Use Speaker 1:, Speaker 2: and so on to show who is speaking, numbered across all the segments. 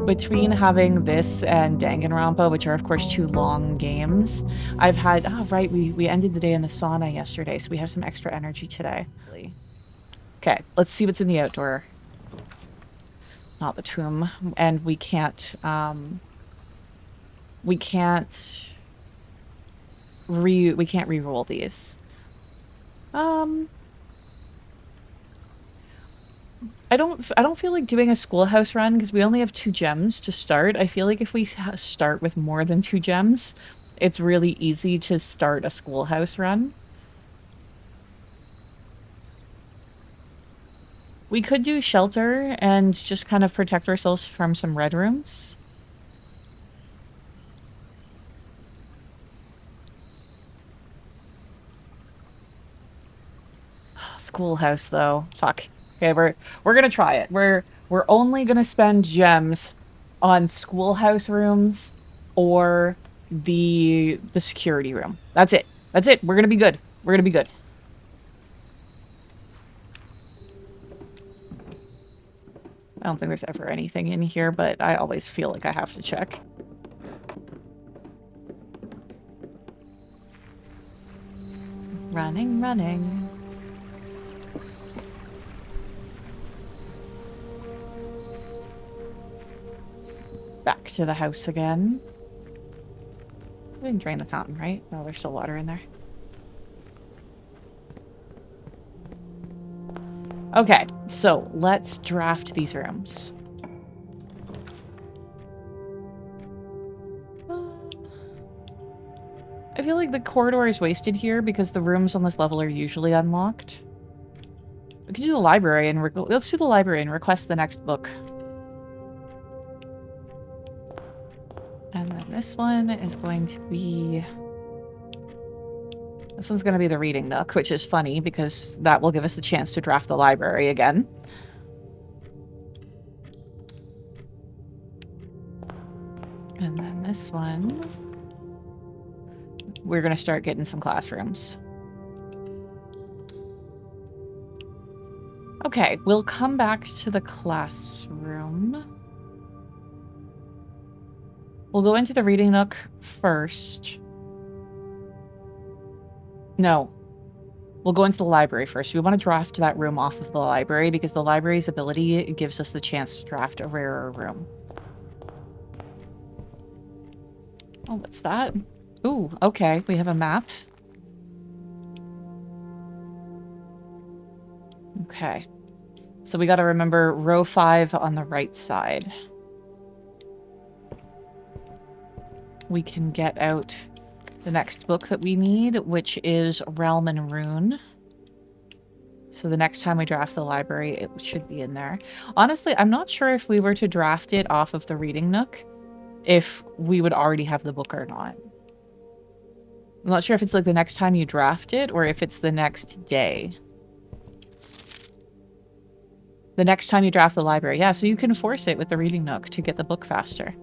Speaker 1: between having this and Danganronpa, which are of course 2 long games, I've had, oh right, we ended the day in the sauna yesterday, so we have some extra energy today. Okay, let's see what's in the outdoor. Not the tomb. And we can't re-roll these. I don't feel like doing a schoolhouse run because we only have 2 gems to start. I feel like if we start with more than 2 gems, it's really easy to start a schoolhouse run. We could do shelter and just kind of protect ourselves from some red rooms. Schoolhouse though. Fuck. Okay, we're gonna try it. We're only gonna spend gems on schoolhouse rooms or the security room. That's it. That's it. We're gonna be good. We're gonna be good. I don't think there's ever anything in here, but I always feel like I have to check. Running, running. Back to the house again. I didn't drain the fountain, right? No, there's still water in there. Okay, so let's draft these rooms. I feel like the corridor is wasted here because the rooms on this level are usually unlocked. We could do the library and let's do the library and request the next book. And then this one is going to be... This one's going to be the reading nook, which is funny because that will give us the chance to draft the library again. And then this one... We're going to start getting some classrooms. Okay, we'll come back to the classroom. We'll go into the reading nook first. No. We'll go into the library first. We want to draft that room off of the library because the library's ability gives us the chance to draft a rarer room. Oh, what's that? Ooh, okay. We have a map. Okay. So we got to remember row 5 on the right side. We can get out the next book that we need, which is Realm and Rune. So the next time we draft the library, it should be in there. Honestly, I'm not sure if we were to draft it off of the reading nook, if we would already have the book or not. I'm not sure if it's like the next time you draft it or if it's the next day. The next time you draft the library. Yeah, so you can force it with the reading nook to get the book faster.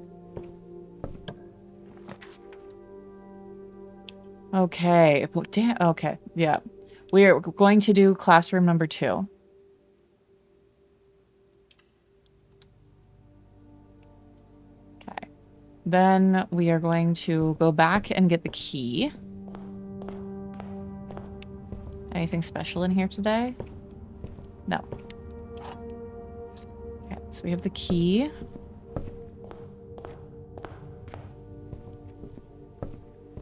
Speaker 1: Okay. Well, damn. Okay. Yeah. We're going to do classroom number 2. Okay. Then we are going to go back and get the key. Anything special in here today? No. Okay, so we have the key.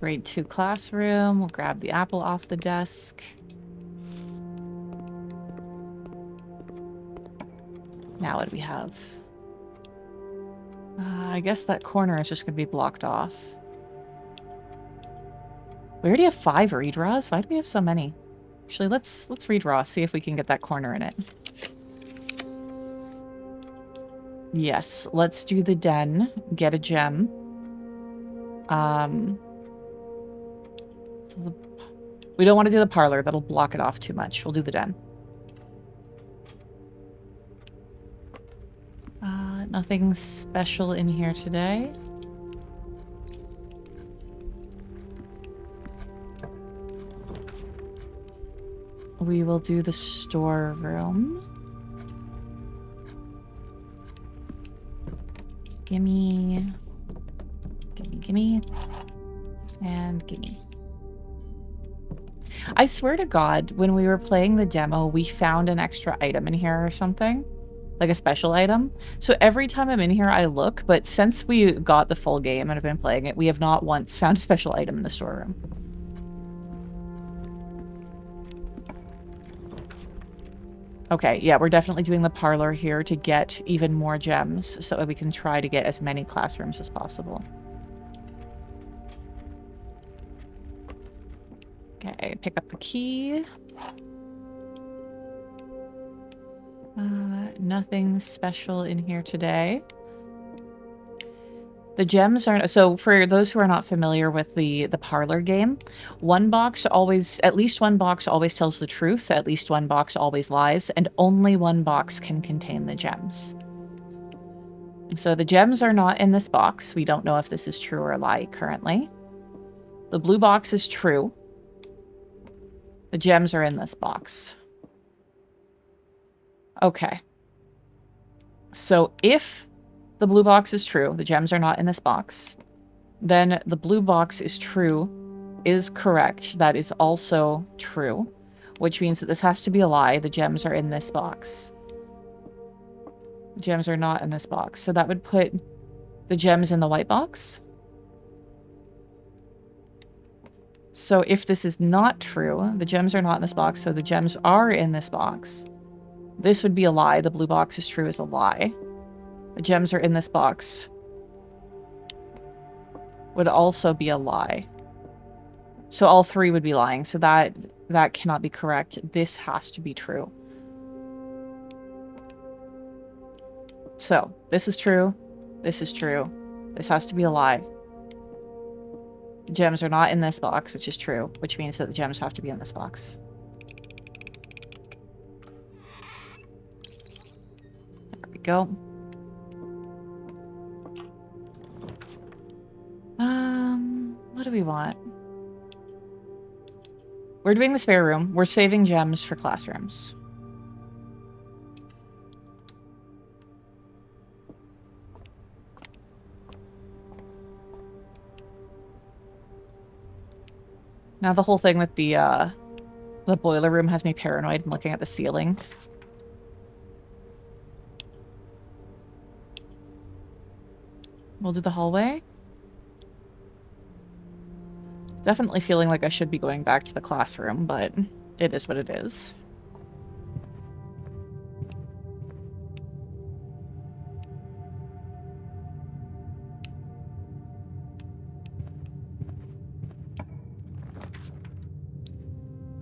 Speaker 1: Grade 2 classroom. We'll grab the apple off the desk. Now what do we have? I guess that corner is just going to be blocked off. We already have 5 redraws. Why do we have so many? Actually, let's redraw, see if we can get that corner in it. Yes, let's do the den. Get a gem. We don't want to do the parlor. That'll block it off too much. We'll do the den. Nothing special in here today. We will do the storeroom. 'Room. Gimme. Gimme, gimme. And gimme. I swear to God, when we were playing the demo, we found an extra item in here or something. Like a special item. So every time I'm in here, I look, but since we got the full game and have been playing it, we have not once found a special item in the storeroom. Okay, yeah, we're definitely doing the parlor here to get even more gems so that we can try to get as many classrooms as possible. Okay, pick up the key. Nothing special in here today. The gems aren't... So for those who are not familiar with the parlor game, one box always... At least one box always tells the truth. At least one box always lies. And only one box can contain the gems. So the gems are not in this box. We don't know if this is true or a lie currently. The blue box is true. The gems are in this box. Okay. So if the blue box is true, the gems are not in this box, then the blue box is true, is correct. That is also true, which means that this has to be a lie. The gems are in this box. The gems are not in this box. So that would put the gems in the white box. So if this is not true, the gems are not in this box, so the gems are in this box. This would be a lie. The blue box is true is a lie. The gems are in this box would also be a lie. So all three would be lying. So that cannot be correct. This has to be true. So this is true. This is true. This has to be a lie. The gems are not in this box, which is true, which means that the gems have to be in this box. There we go. What do we want? We're doing the spare room. We're saving gems for classrooms. Now the whole thing with the boiler room has me paranoid and looking at the ceiling. We'll do the hallway. Definitely feeling like I should be going back to the classroom, but it is what it is.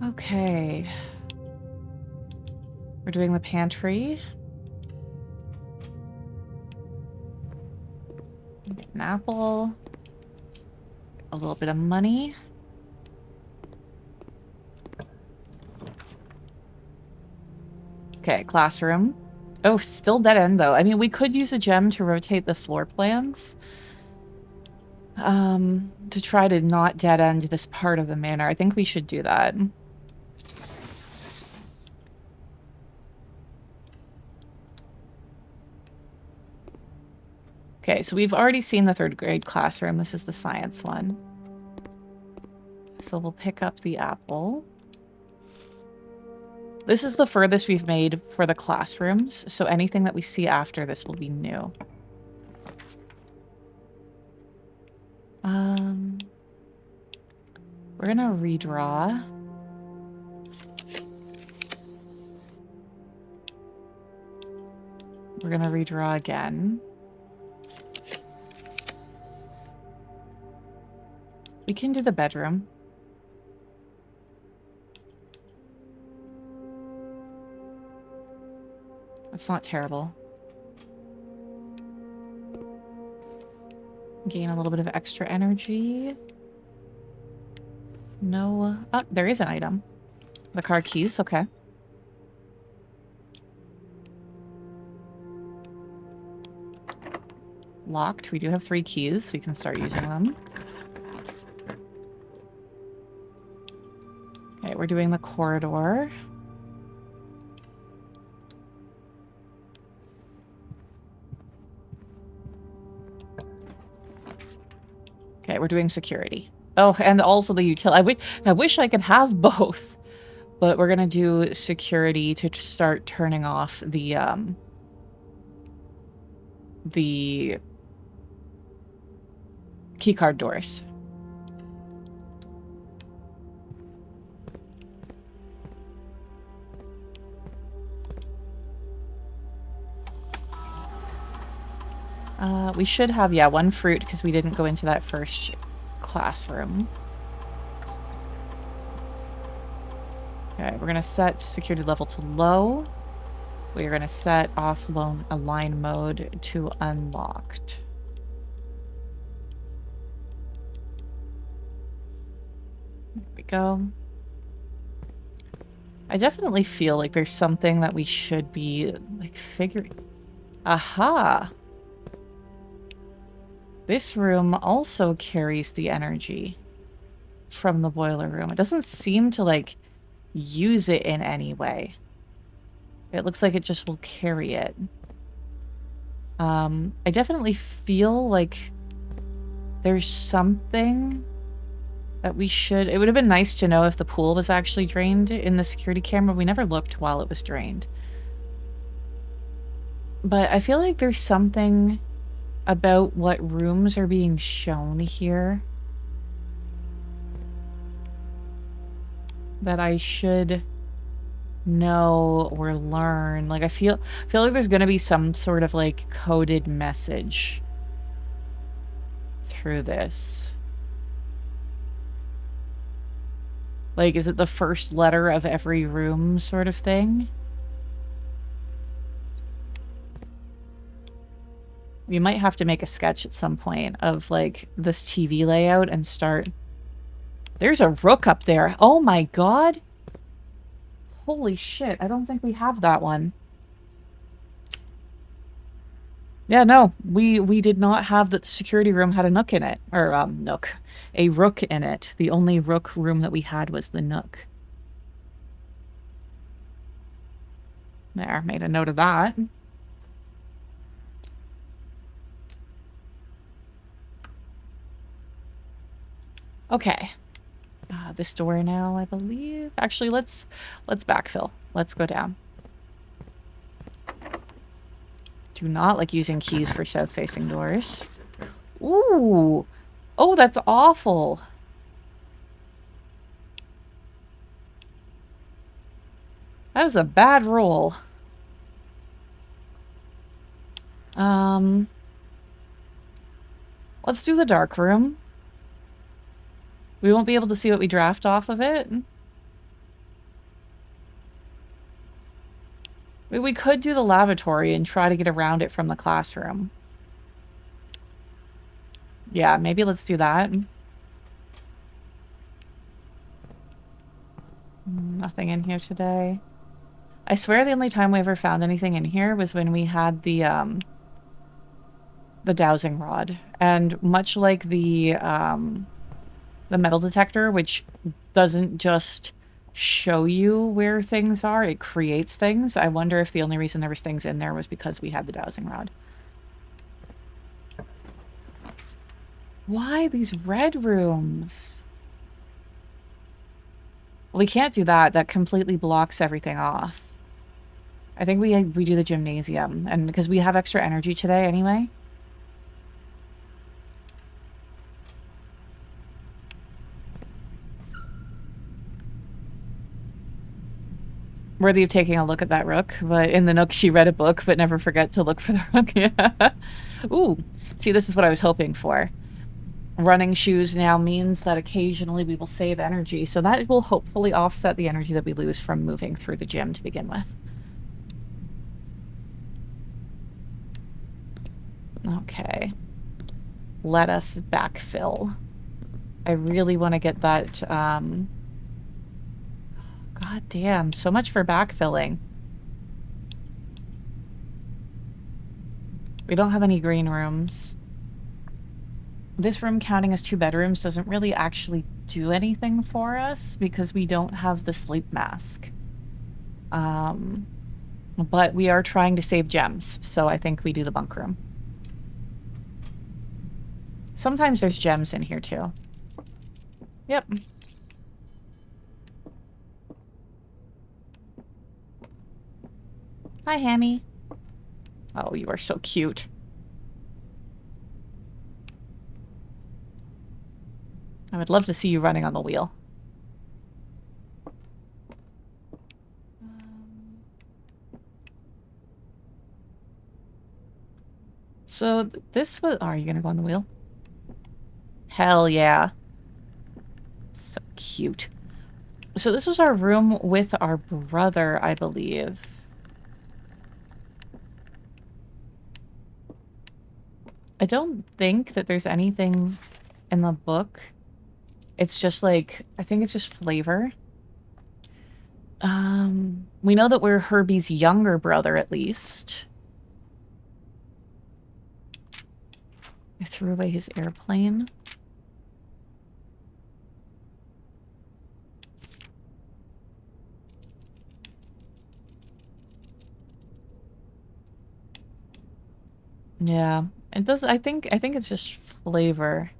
Speaker 1: Okay. We're doing the pantry. Get an apple. A little bit of money. Okay, classroom. Oh, still dead end though. I mean, we could use a gem to rotate the floor plans. To try to not dead end this part of the manor. I think we should do that. Okay, so we've already seen the third grade classroom. This is the science one. So we'll pick up the apple. This is the furthest we've made for the classrooms, so anything that we see after this will be new. We're gonna redraw. We're gonna redraw again. We can do the bedroom. That's not terrible. Gain a little bit of extra energy. No. Oh, there is an item. The car keys, okay. Locked. We do have 3 keys. We can start using them. Okay, we're doing the corridor. Okay, we're doing security. Oh, and also the utility. I wish I could have both, but we're gonna do security to start turning off the keycard doors. We should have, yeah, one fruit because we didn't go into that first classroom. Okay, we're gonna set security level to low. We're gonna set align mode to unlocked. There we go. I definitely feel like there's something that we should be, like, figuring. Aha! This room also carries the energy from the boiler room. It doesn't seem to, like, use it in any way. It looks like it just will carry it. I definitely feel like there's something that we should... It would have been nice to know if the pool was actually drained in the security camera. We never looked while it was drained. But I feel like there's something about what rooms are being shown here that I should know or learn. Like, I feel like there's gonna be some sort of, like, coded message through this. Like, is it the first letter of every room sort of thing? We might have to make a sketch at some point of, like, this TV layout and start... There's a rook up there. Oh my god. Holy shit. I don't think we have that one. Yeah, no. We did not have that the security room had a nook in it. Or, nook. A rook in it. The only rook room that we had was the nook. There, made a note of that. Okay. This door now, I believe. Actually, let's backfill. Let's go down. Do not like using keys for south-facing doors. Ooh. Oh, that's awful. That is a bad roll. Let's do the dark room. We won't be able to see what we draft off of it. We could do the lavatory and try to get around it from the classroom. Yeah, maybe let's do that. Nothing in here today. I swear the only time we ever found anything in here was when we had the dowsing rod. And much like the metal detector, which doesn't just show you where things are, it creates things. I wonder if the only reason there was things in there was because we had the dowsing rod. Why these red rooms? Well, we can't do that. That completely blocks everything off. I think we do the gymnasium, and because we have extra energy today anyway. Worthy of taking a look at that rook, but in the nook she read a book but never forget to look for the rook. Yeah. Ooh, see, this is what I was hoping for. Running shoes now means that occasionally we will save energy, so that will hopefully offset the energy that we lose from moving through the gym to begin with. Okay. Let us backfill. I really want to get that, God damn, so much for backfilling. We don't have any green rooms. This room counting as 2 bedrooms doesn't really actually do anything for us because we don't have the sleep mask. But we are trying to save gems, so I think we do the bunk room. Sometimes there's gems in here too. Yep. Hi, Hammy. Oh, you are so cute. I would love to see you running on the wheel. So this was... Oh, are you going to go on the wheel? Hell yeah. So cute. So this was our room with our brother, I believe. I don't think that there's anything in the book. It's just like, I think it's just flavor. We know that we're Herbie's younger brother, at least. I threw away his airplane. Yeah, it does. I think it's just flavor.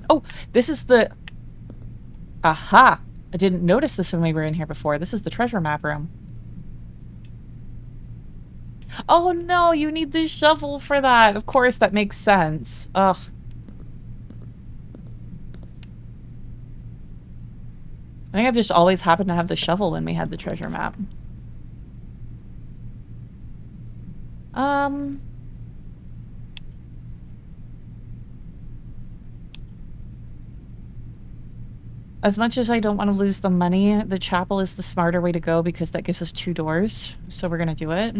Speaker 1: Oh, this is the... Aha! I didn't notice this when we were in here before. This is the treasure map room. Oh no, you need the shovel for that. Of course, that makes sense. Ugh. I think I've just always happened to have the shovel when we had the treasure map. As much as I don't want to lose the money, the chapel is the smarter way to go because that gives us 2 doors. So we're gonna do it.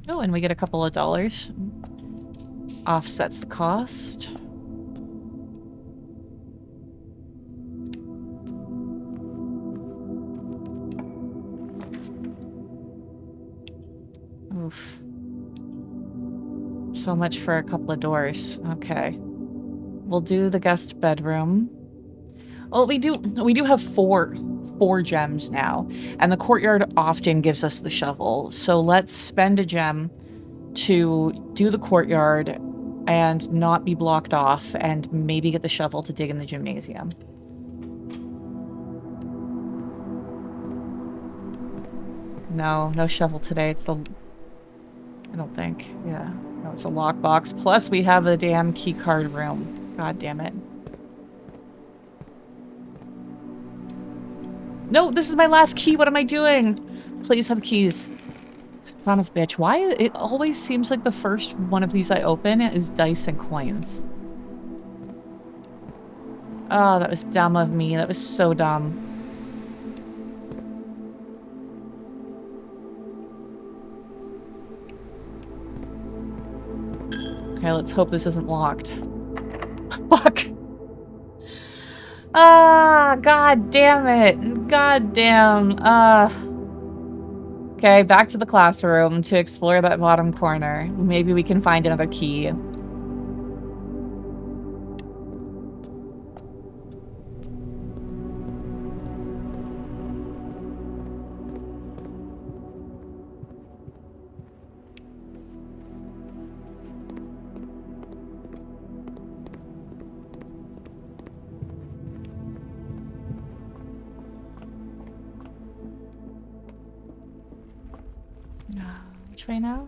Speaker 1: Oh, and we get a couple of dollars. Offsets the cost. Oof. So much for a couple of doors. Okay. We'll do the guest bedroom. Well, we do have four gems now, and the courtyard often gives us the shovel. So let's spend a gem to do the courtyard and not be blocked off, and maybe get the shovel to dig in the gymnasium. No shovel today. It's the... I don't think. Yeah. No, it's a lockbox. Plus, we have a damn key card room. God damn it. No, this is my last key. What am I doing? Please have keys. Son of a bitch. Why? It always seems like the first one of these I open is dice and coins. Oh, that was dumb of me. That was so dumb. Okay, let's hope this isn't locked. Fuck. Ah, god damn it. God damn. Okay, back to the classroom to explore that bottom corner. Maybe we can find another key. Which way now?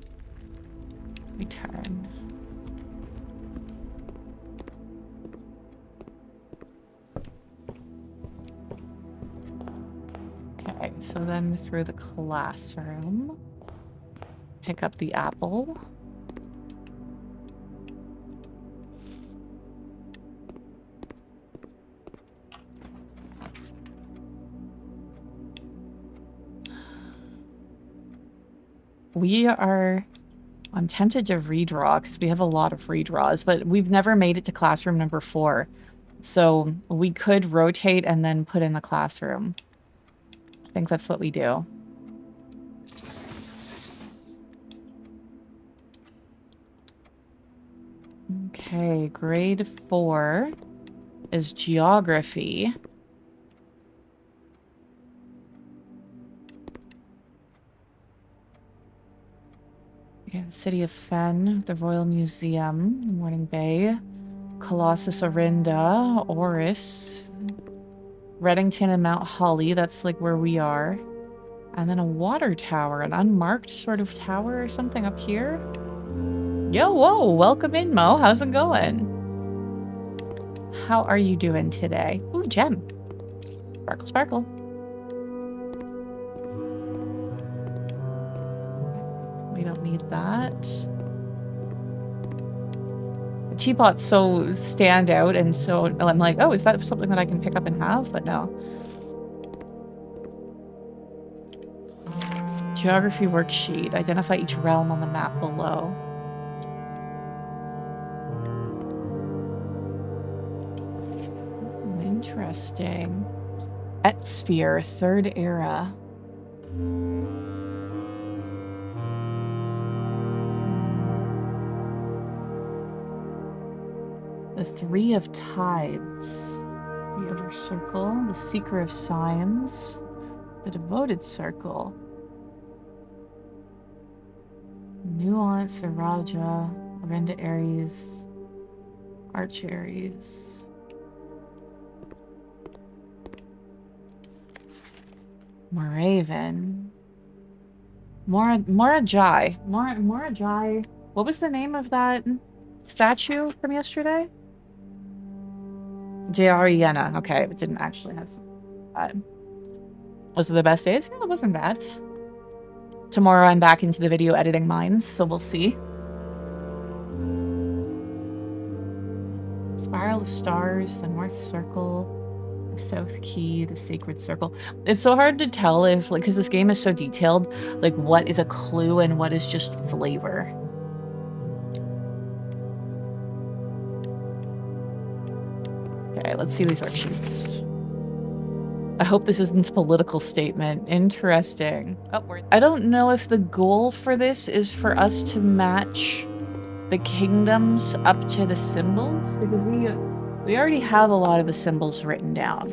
Speaker 1: Return. Okay, so then through the classroom. Pick up the apple. I'm tempted to redraw because we have a lot of redraws, but we've never made it to classroom number 4. So we could rotate and then put in the classroom. I think that's what we do. Okay, grade 4 is geography. City of Fen, the Royal Museum, the Morning Bay, Colossus Orinda, Oris, Reddington and Mount Holly, that's like where we are. And then a water tower, an unmarked sort of tower or something up here. Yo, whoa, welcome in, Mo. How's it going? How are you doing today? Ooh, gem. Sparkle, sparkle. We don't need that. The teapot's so stand out, and so I'm like, oh, is that something that I can pick up and have? But no. Geography worksheet. Identify each realm on the map below. Interesting. Etsphere, Third Era. The Three of Tides. The Outer Circle. The Seeker of Signs. The Devoted Circle. Nuance, Araja, Orinda Aries, Arch Aries. Moraven. Morajai. Morajai. What was the name of that statue from yesterday? Jariena. Okay, it didn't actually have that. Was it the best days? Yeah, it wasn't bad. Tomorrow I'm back into the video editing mines, so we'll see. Spiral of Stars, the North Circle, the South Key, the Sacred Circle. It's so hard to tell if, like, because this game is so detailed, like, what is a clue and what is just flavor. Okay, let's see these worksheets. I hope this isn't a political statement. Interesting. Oh, I don't know if the goal for this is for us to match the kingdoms up to the symbols, because we already have a lot of the symbols written down.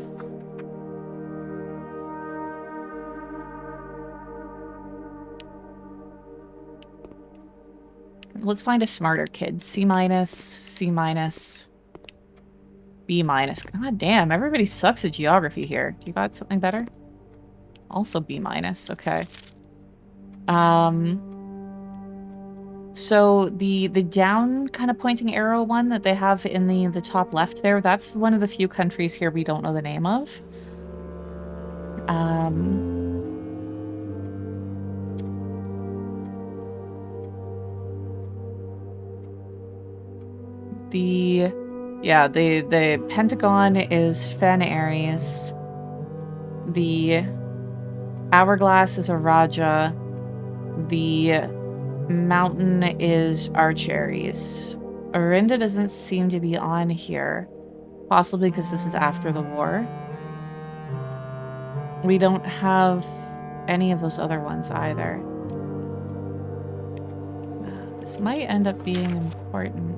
Speaker 1: Let's find a smarter kid. C minus, C minus, B minus. God damn, everybody sucks at geography here. Do you got something better? Also B minus, okay. So the down kind of pointing arrow one that they have in the top left there, that's one of the few countries here we don't know the name of. The pentagon is Fen Aries. The hourglass is a Raja. The mountain is Arch Aries. Orinda doesn't seem to be on here. Possibly because this is after the war. We don't have any of those other ones either. This might end up being important.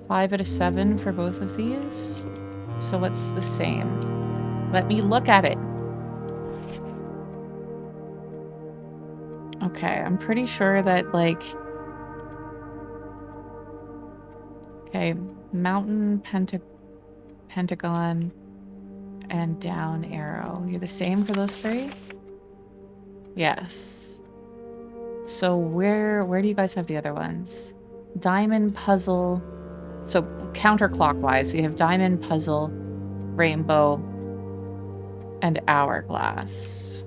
Speaker 1: 5 out of 7 for both of these. So what's the same? Let me look at it. Okay, I'm pretty sure that, like... Okay, mountain, pentagon, and down arrow. You're the same for those three? Yes. So where do you guys have the other ones? Diamond, puzzle... So counterclockwise, we have diamond, puzzle, rainbow, and hourglass.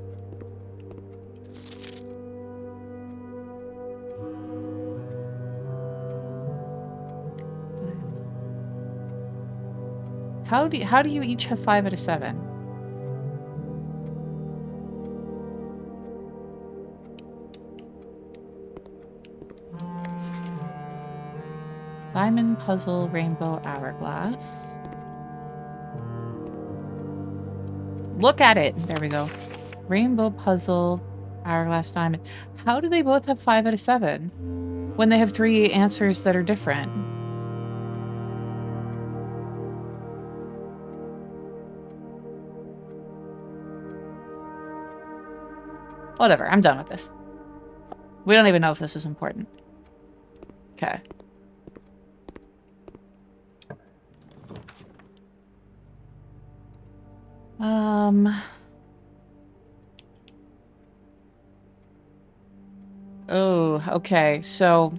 Speaker 1: How do you each have 5 out of 7? Diamond, puzzle, rainbow, hourglass. Look at it! There we go. Rainbow, puzzle, hourglass, diamond. How do they both have 5 out of 7? When they have 3 answers that are different? Whatever, I'm done with this. We don't even know if this is important. Okay. Oh, okay. So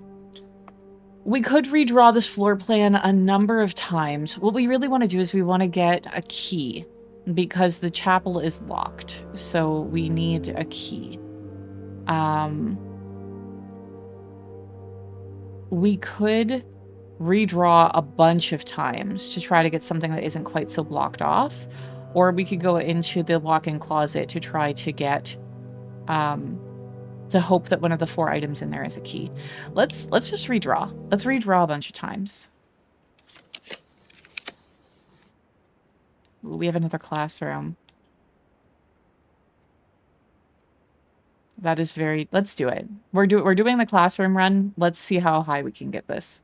Speaker 1: we could redraw this floor plan a number of times. What we really want to do is we want to get a key because the chapel is locked. So we need a key. We could redraw a bunch of times to try to get something that isn't quite so blocked off. Or we could go into the walk-in closet to try to get, to hope that one of the 4 items in there is a key. Let's just redraw. Let's redraw a bunch of times. Ooh, we have another classroom. That is very... Let's do it. We're doing the classroom run. Let's see how high we can get this.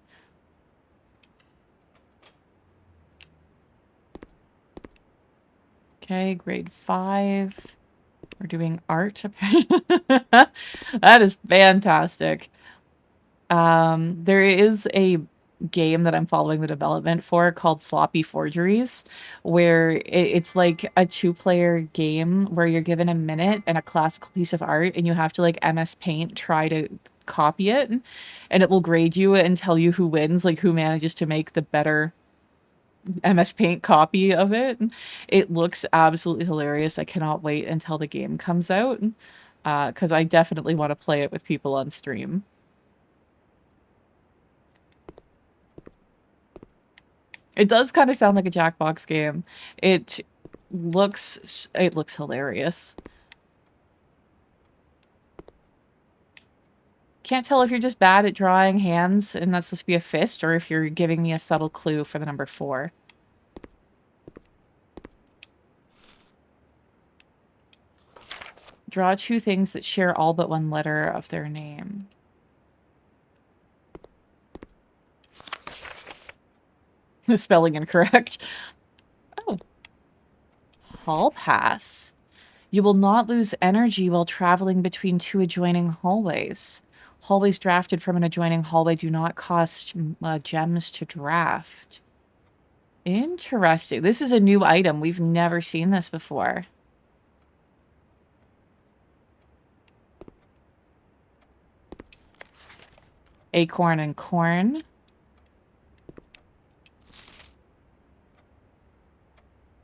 Speaker 1: Okay, grade 5. We're doing art. That is fantastic. There is a game that I'm following the development for called Sloppy Forgeries, where it's like a 2-player game where you're given a minute and a classical piece of art, and you have to, like, MS Paint try to copy it, and it will grade you and tell you who wins, like who manages to make the better MS Paint copy of it. It looks absolutely hilarious. I cannot wait until the game comes out, because I definitely want to play it with people on stream. It does kind of sound like a Jackbox game. It looks hilarious. Can't tell if you're just bad at drawing hands and that's supposed to be a fist, or if you're giving me a subtle clue for the number 4. Draw 2 things that share all but 1 letter of their name. The spelling incorrect. Oh. Hall pass. You will not lose energy while traveling between 2 adjoining hallways. Hallways drafted from an adjoining hallway do not cost gems to draft. Interesting. This is a new item. We've never seen this before. Acorn and corn.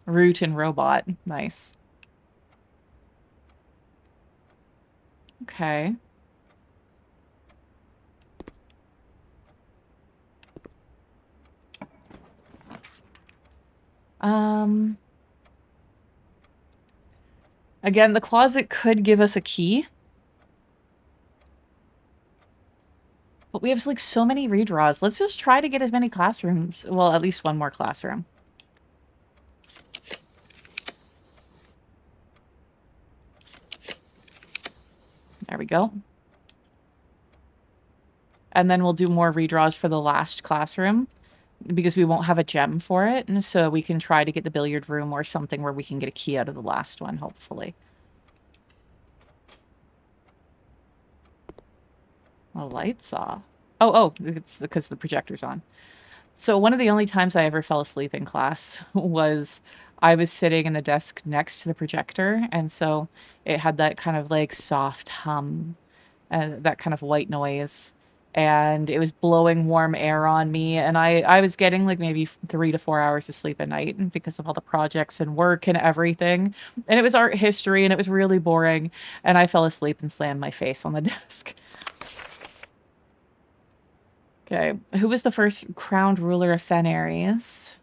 Speaker 1: Root and robot. Nice. Okay. Again, the closet could give us a key. But we have, like, so many redraws. Let's just try to get as many classrooms. Well, at least 1 more classroom. There we go. And then we'll do more redraws for the last classroom, because we won't have a gem for it. And so we can try to get the billiard room or something where we can get a key out of the last one, hopefully. The light's off. Oh, it's because the projector's on. So one of the only times I ever fell asleep in class was I was sitting in the desk next to the projector, and so it had that kind of, like, soft hum and that kind of white noise, and it was blowing warm air on me, and I was getting, like, maybe 3 to 4 hours of sleep at night because of all the projects and work and everything, and it was art history, and it was really boring, and I fell asleep and slammed my face on the desk. Okay, who was the first crowned ruler of Fen Ares?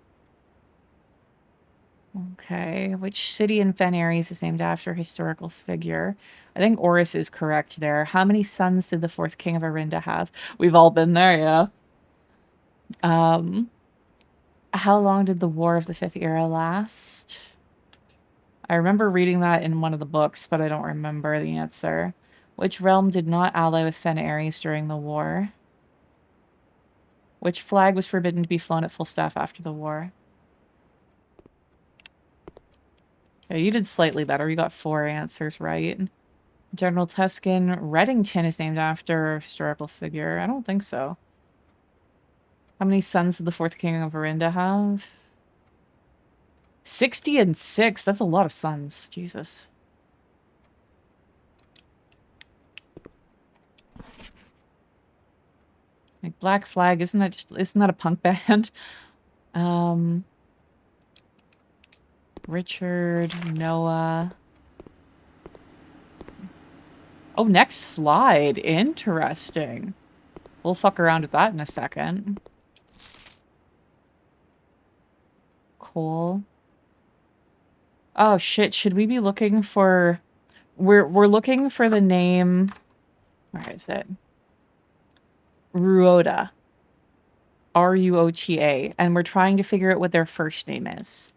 Speaker 1: Okay, which city in Fen Ares is named after a historical figure? I think Oris is correct there. How many sons did the 4th king of Arinda have? We've all been there, yeah. How long did the War of the 5th Era last? I remember reading that in one of the books, but I don't remember the answer. Which realm did not ally with Fen Ares during the war? Which flag was forbidden to be flown at full staff after the war? Yeah, you did slightly better. You got 4 answers right. General Tuscan Reddington is named after a historical figure. I don't think so. How many sons did the fourth king of Verinda have? 60 and 6. That's a lot of sons. Jesus. Like Black Flag, isn't that a punk band? Richard, Noah. Oh, next slide. Interesting. We'll fuck around with that in a second. Cole. Oh shit, should we be looking for... We're looking for the name... Where is it? Ruota. R-U-O-T-A. And we're trying to figure out what their first name is.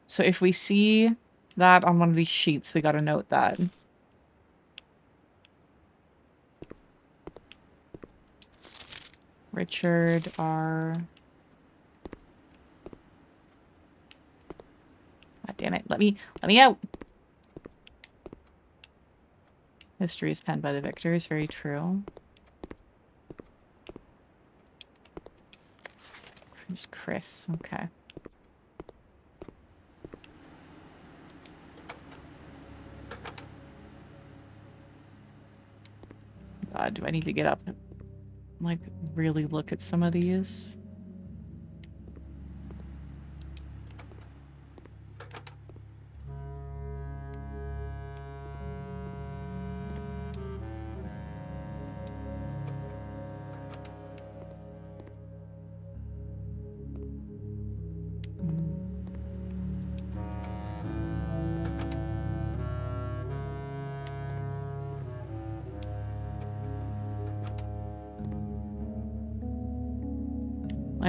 Speaker 1: So if we see that on one of these sheets, we gotta note that. Richard R. God damn it. Let me out. History is penned by the victors. Very true. Who's Chris? Okay. God, do I need to get up and, like, really look at some of these?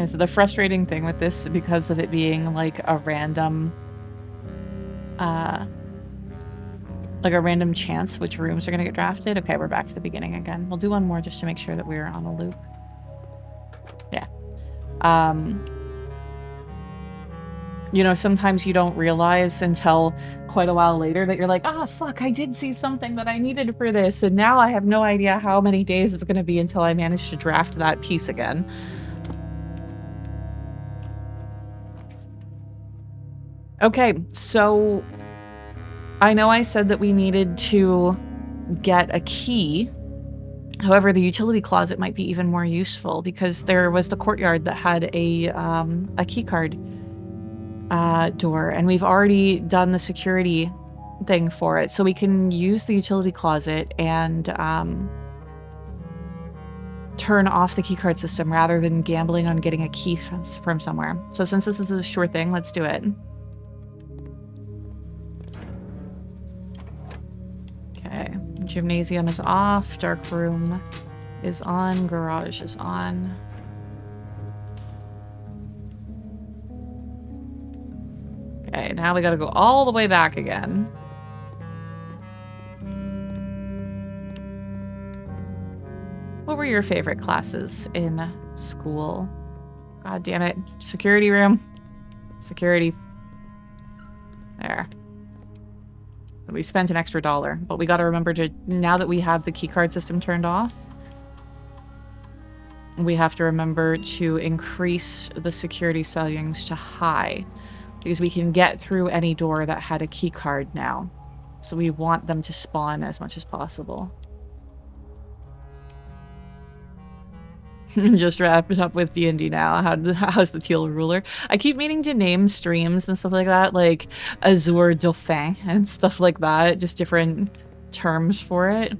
Speaker 1: So the frustrating thing with this, because of it being like a random chance which rooms are gonna get drafted. Okay, we're back to the beginning again. We'll do one more just to make sure that we're on a loop. Yeah. You know, sometimes you don't realize until quite a while later that you're like, ah, fuck, I did see something that I needed for this, and now I have no idea how many days it's gonna be until I manage to draft that piece again. Okay, so I know I said that we needed to get a key. However, the utility closet might be even more useful because there was the courtyard that had a key card door, and we've already done the security thing for it. So we can use the utility closet and turn off the keycard system rather than gambling on getting a key from somewhere. So since this is a sure thing, let's do it. Okay, gymnasium is off, dark room is on, garage is on. Okay, now we gotta go all the way back again. What were your favorite classes in school? God damn it. Security room. Security. There. We spent an extra $1, but we got to remember to, now that we have the keycard system turned off, we have to remember to increase the security settings to high because we can get through any door that had a keycard now. So we want them to spawn as much as possible. Just wrapped up with D&D now. How's the teal ruler? I keep meaning to name streams and stuff like that, like genre-defying and stuff like that. Just different terms for it.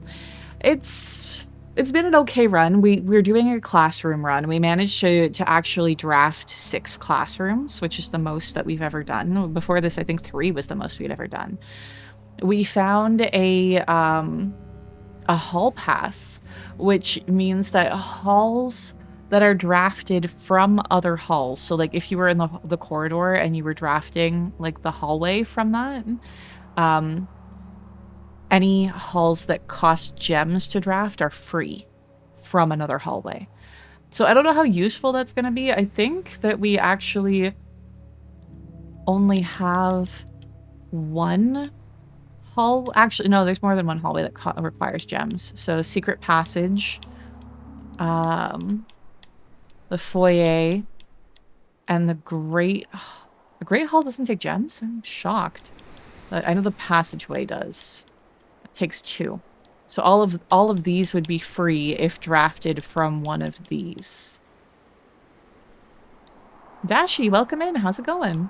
Speaker 1: It's been an okay run. We're doing a classroom run. We managed to actually draft 6 classrooms, which is the most that we've ever done. Before this, I think 3 was the most we'd ever done. We found a hall pass, which means that halls that are drafted from other halls, so like if you were in the corridor and you were drafting like the hallway from that, any halls that cost gems to draft are free from another hallway. So I don't know how useful that's going to be. I think that we actually only have one hall... Actually, no, there's more than one hallway that requires gems. So, secret passage, the foyer, and the great... The great hall doesn't take gems? I'm shocked. I know the passageway does. It takes 2. So all of these would be free if drafted from one of these. Dashi, welcome in. How's it going?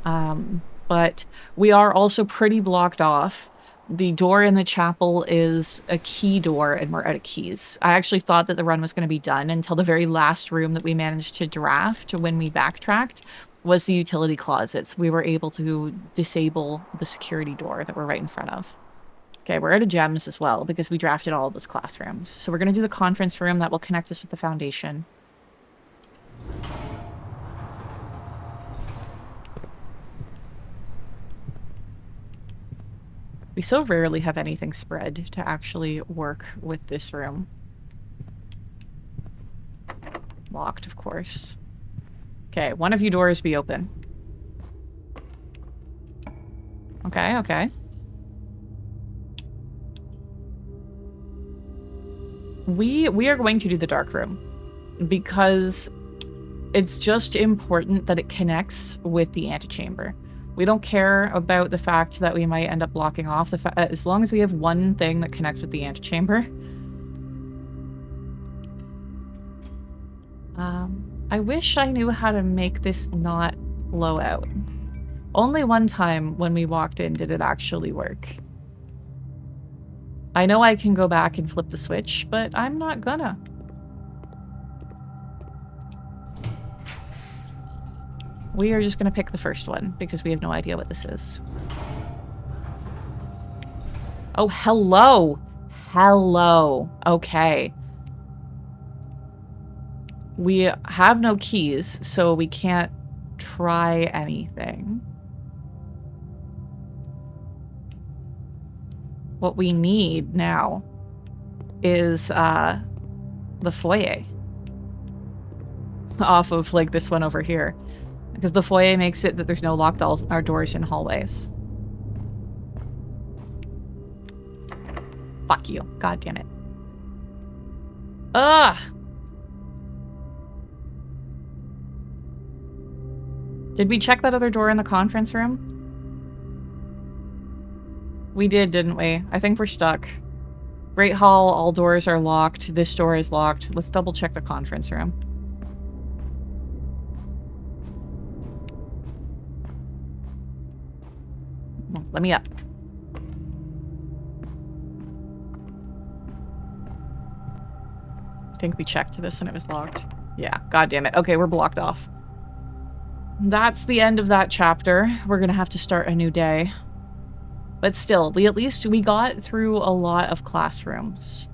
Speaker 1: But we are also pretty blocked off. The door in the chapel is a key door, and we're out of keys. I actually thought that the run was going to be done until the very last room that we managed to draft when we backtracked was the utility closets. We were able to disable the security door that we're right in front of. Okay, we're out of gems as well because we drafted all of those classrooms. So we're going to do the conference room that will connect us with the foundation. We so rarely have anything spread to actually work with this room. Locked, of course. Okay, one of you doors be open. Okay, okay. We are going to do the dark room because it's just important that it connects with the antechamber. We don't care about the fact that we might end up blocking off as long as we have one thing that connects with the antechamber. I wish I knew how to make this not blow out. Only one time when we walked in did it actually work. I know I can go back and flip the switch, but I'm not gonna. We are just gonna pick the first one because we have no idea what this is. Oh, hello! Hello. Okay. We have no keys, so we can't try anything. What we need now is the foyer. Off of, like, this one over here. Because the foyer makes it that there's no locked doors in hallways. Fuck you. God damn it. Ugh! Did we check that other door in the conference room? We did, didn't we? I think we're stuck. Great Hall, all doors are locked. This door is locked. Let's double check the conference room. Let me up. I think we checked this and it was locked. Yeah, god damn it. Okay, we're blocked off. That's the end of that chapter. We're gonna have to start a new day. But still, we got through a lot of classrooms.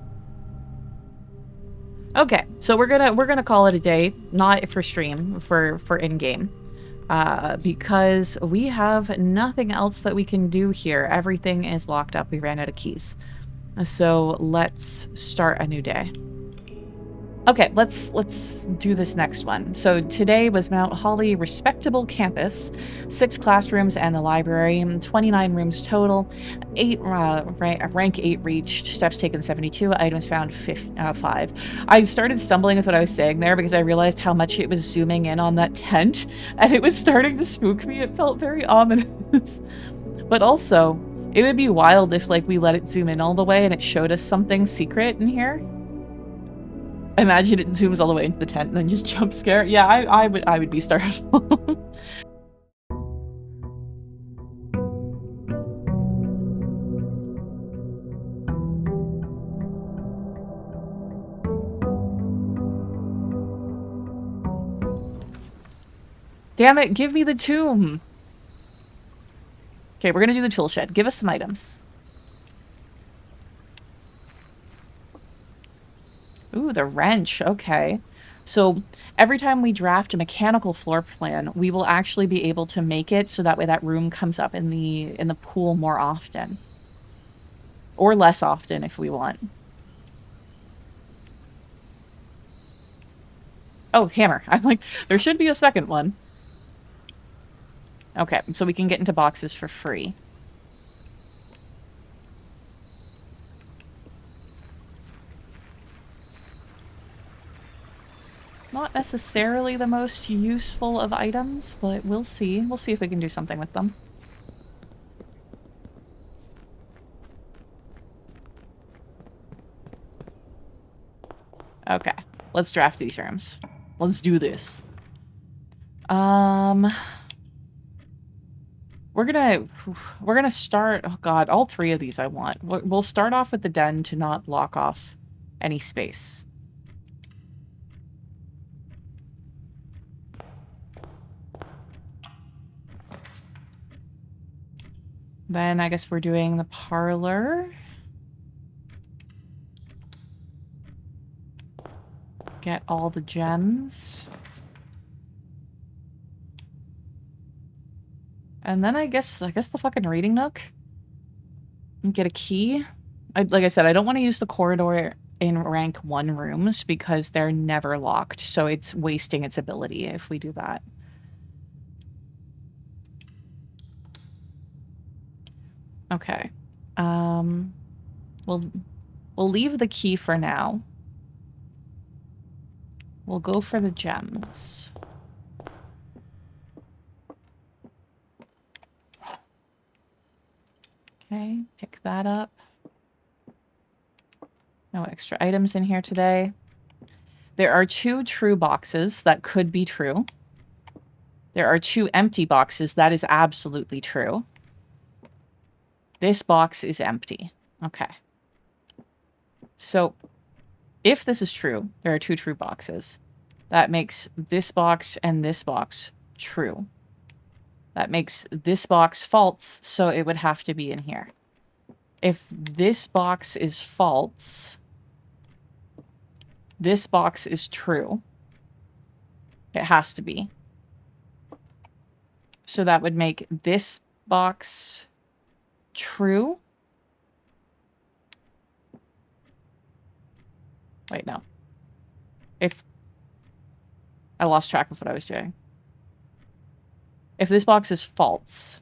Speaker 1: Okay, so we're gonna call it a day, not for stream, for in-game. Because we have nothing else that we can do here. Everything is locked up. We ran out of keys. So let's start a new day. Okay, let's do this next one. So today was Mount Holly Respectable Campus, 6 classrooms and the library, 29 rooms total, 8 rank 8 reached, steps taken 72, items found 5. I started stumbling with what I was saying there because I realized how much it was zooming in on that tent, and it was starting to spook me. It felt very ominous. But also, it would be wild if, like, we let it zoom in all the way and it showed us something secret in here. Imagine it zooms all the way into the tent and then just jump scare. Yeah, I would be startled. Damn it, give me the tomb. Okay, we're gonna do the tool shed. Give us some items. Ooh, the wrench. Okay. So every time we draft a mechanical floor plan, we will actually be able to make it so that way that room comes up in the pool more often. Or less often if we want. Oh, hammer. I'm like, there should be a second one. Okay, so we can get into boxes for free. not necessarily the most useful of items, but we'll see. We'll see if we can do something with them. Okay, let's draft these rooms. Let's do this. We're gonna start, oh god, all three of these I want. We'll start off with the den to not block off any space. Then I guess we're doing the parlor. Get all the gems. And then I guess the fucking reading nook. Get a key. Like I said, I don't want to use the corridor in rank 1 rooms because they're never locked. So it's wasting its ability if we do that. Okay. We'll leave the key for now. We'll go for the gems. Okay, pick that up. No extra items in here today. There are 2 true boxes that could be true. There are 2 empty boxes. That is absolutely true. This box is empty. Okay. So, if this is true, there are 2 true boxes. That makes this box and this box true. That makes this box false, so it would have to be in here. If this box is false, this box is true. It has to be. So that would make this box true. Wait, no. If... I lost track of what I was doing. If this box is false,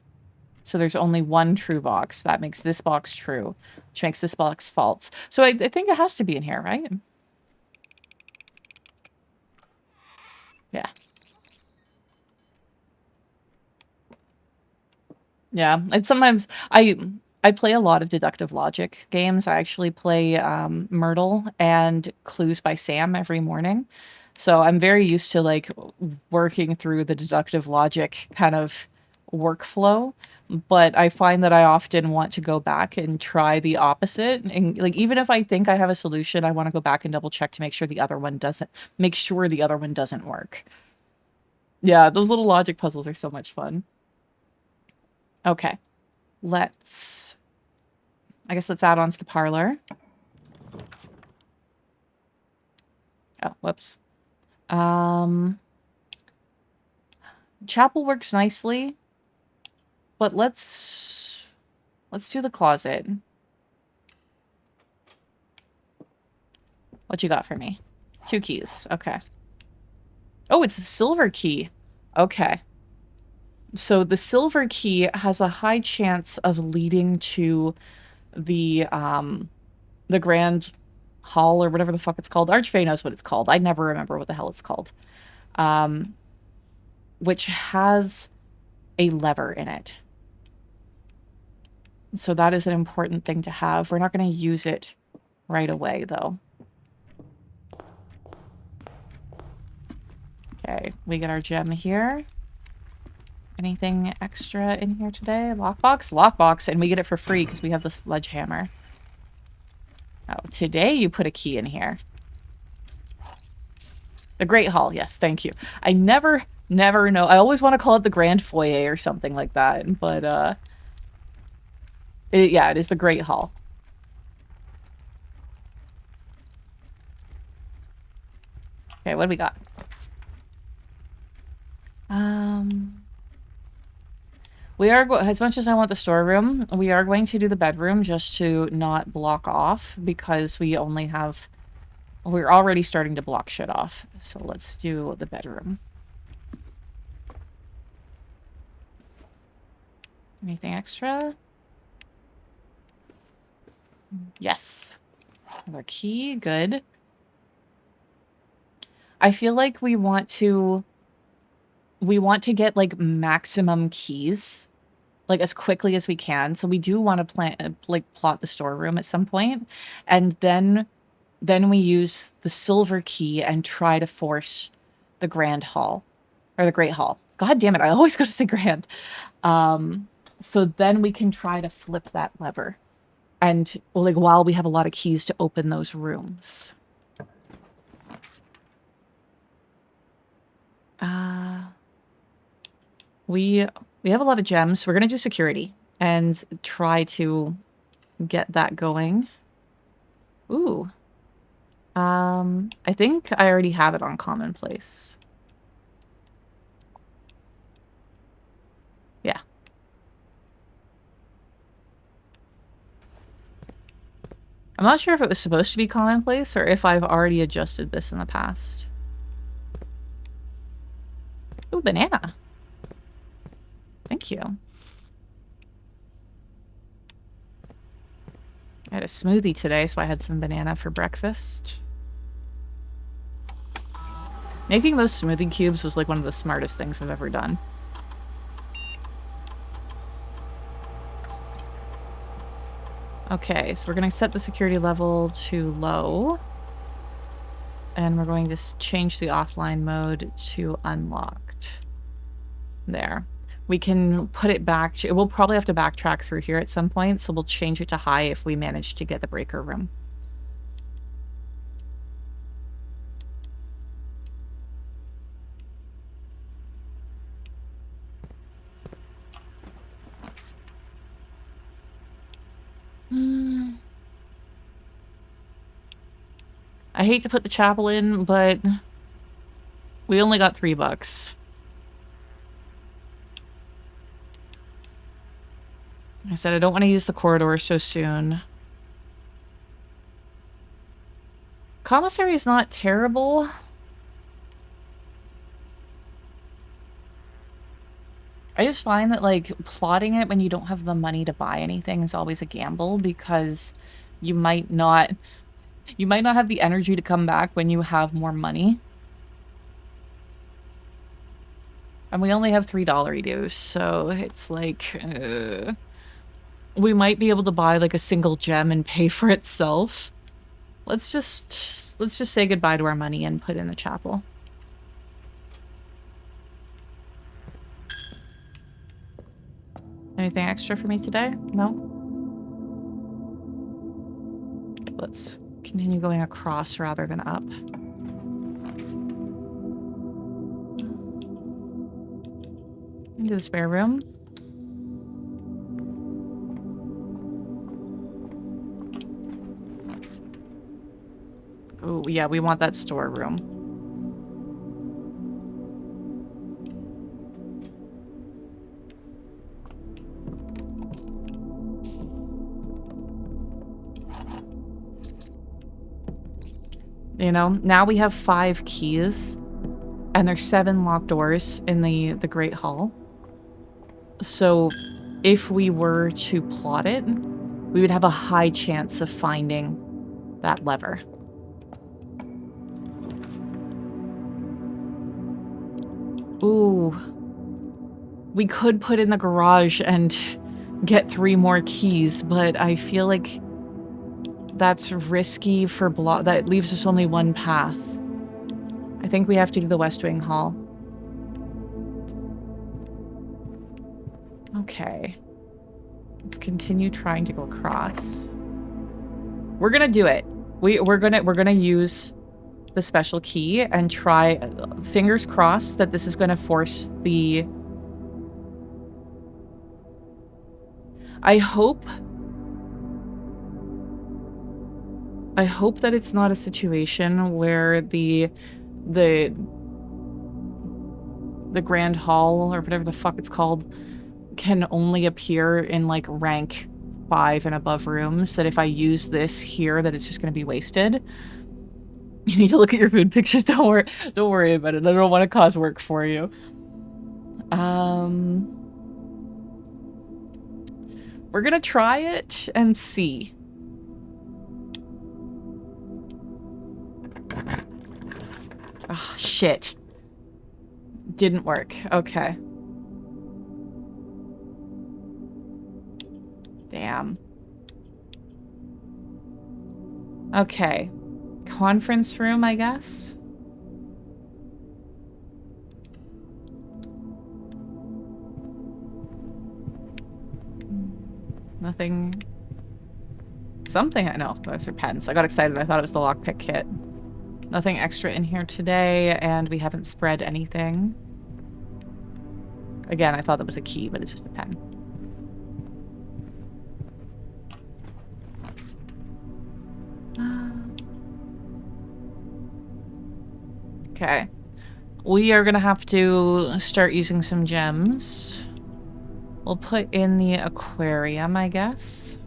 Speaker 1: so there's only 1 true box, that makes this box true, which makes this box false. So I think it has to be in here, right? Yeah. Yeah, and sometimes I play a lot of deductive logic games. I actually play Myrtle and Clues by Sam every morning. So I'm very used to like working through the deductive logic kind of workflow. But I find that I often want to go back and try the opposite. And like even if I think I have a solution, I want to go back and double check to make sure the other one doesn't work. Yeah, those little logic puzzles are so much fun. Okay. I guess let's add on to the parlor. Oh, whoops. Chapel works nicely, but let's do the closet. What you got for me? 2 keys. Okay. Oh, it's the silver key. Okay. So the silver key has a high chance of leading to the grand hall or whatever the fuck it's called. Archfey knows what it's called. I never remember what the hell it's called. Which has a lever in it. So that is an important thing to have. We're not going to use it right away, though. Okay, we get our gem here. Anything extra in here today? Lockbox? Lockbox, and we get it for free because we have the sledgehammer. Oh, today you put a key in here. The Great Hall, yes, thank you. I never know. I always want to call it the Grand Foyer or something like that, but, yeah, it is the Great Hall. Okay, what do we got? We are, as much as I want the storeroom, we are going to do the bedroom just to not block off because we only have, we're already starting to block shit off. So let's do the bedroom. Anything extra? Yes. Another key, good. I feel like we want to get like maximum keys like as quickly as we can. So we do want to plot the storeroom at some point, and then we use the silver key and try to force the grand hall or the great hall. God damn it, I always go to say grand. So then we can try to flip that lever, and like while we have a lot of keys to open those rooms. We have a lot of gems. So we're gonna do security and try to get that going. Ooh. I think I already have it on commonplace. Yeah. I'm not sure if it was supposed to be commonplace or if I've already adjusted this in the past. Ooh, banana. Thank you. I had a smoothie today, so I had some banana for breakfast. Making those smoothie cubes was like one of the smartest things I've ever done. Okay, so we're going to set the security level to low. And we're going to change the offline mode to unlocked. There. We can put it back to... We'll probably have to backtrack through here at some point, so we'll change it to high if we manage to get the breaker room. I hate to put the chapel in, but we only got $3. I said I don't want to use the corridor so soon. Commissary is not terrible. I just find that, like, plotting it when you don't have the money to buy anything is always a gamble, because you might not have the energy to come back when you have more money. And we only have $3 dues, so it's like, we might be able to buy like a single gem and pay for itself. Let's just say goodbye to our money and put in the chapel. Anything extra for me today? No? Let's continue going across rather than up. Into the spare room. Oh, yeah, we want that storeroom. You know, now we have 5 keys, and there's 7 locked doors in the Great Hall. So if we were to plot it, we would have a high chance of finding that lever. Ooh. We could put in the garage and get 3 more keys, but I feel like that's risky for that leaves us only one path. I think we have to do the West Wing Hall. Okay. Let's continue trying to go across. We're gonna do it. We're gonna use the special key and try, fingers crossed, that this is gonna force the... I hope that it's not a situation where the Grand Hall, or whatever the fuck it's called, can only appear in like rank 5 and above rooms, that if I use this here, that it's just going to be wasted. You need to look at your food pictures. Don't worry about it. I don't want to cause work for you. We're gonna try it and see. Oh, shit. Didn't work. Okay. Damn. Okay. Conference room, I guess? Nothing. Something. I know. Those are pens. I got excited. I thought it was the lockpick kit. Nothing extra in here today, and we haven't spread anything. Again, I thought that was a key, but it's just a pen. Okay. We are gonna have to start using some gems. We'll put in the aquarium, I guess.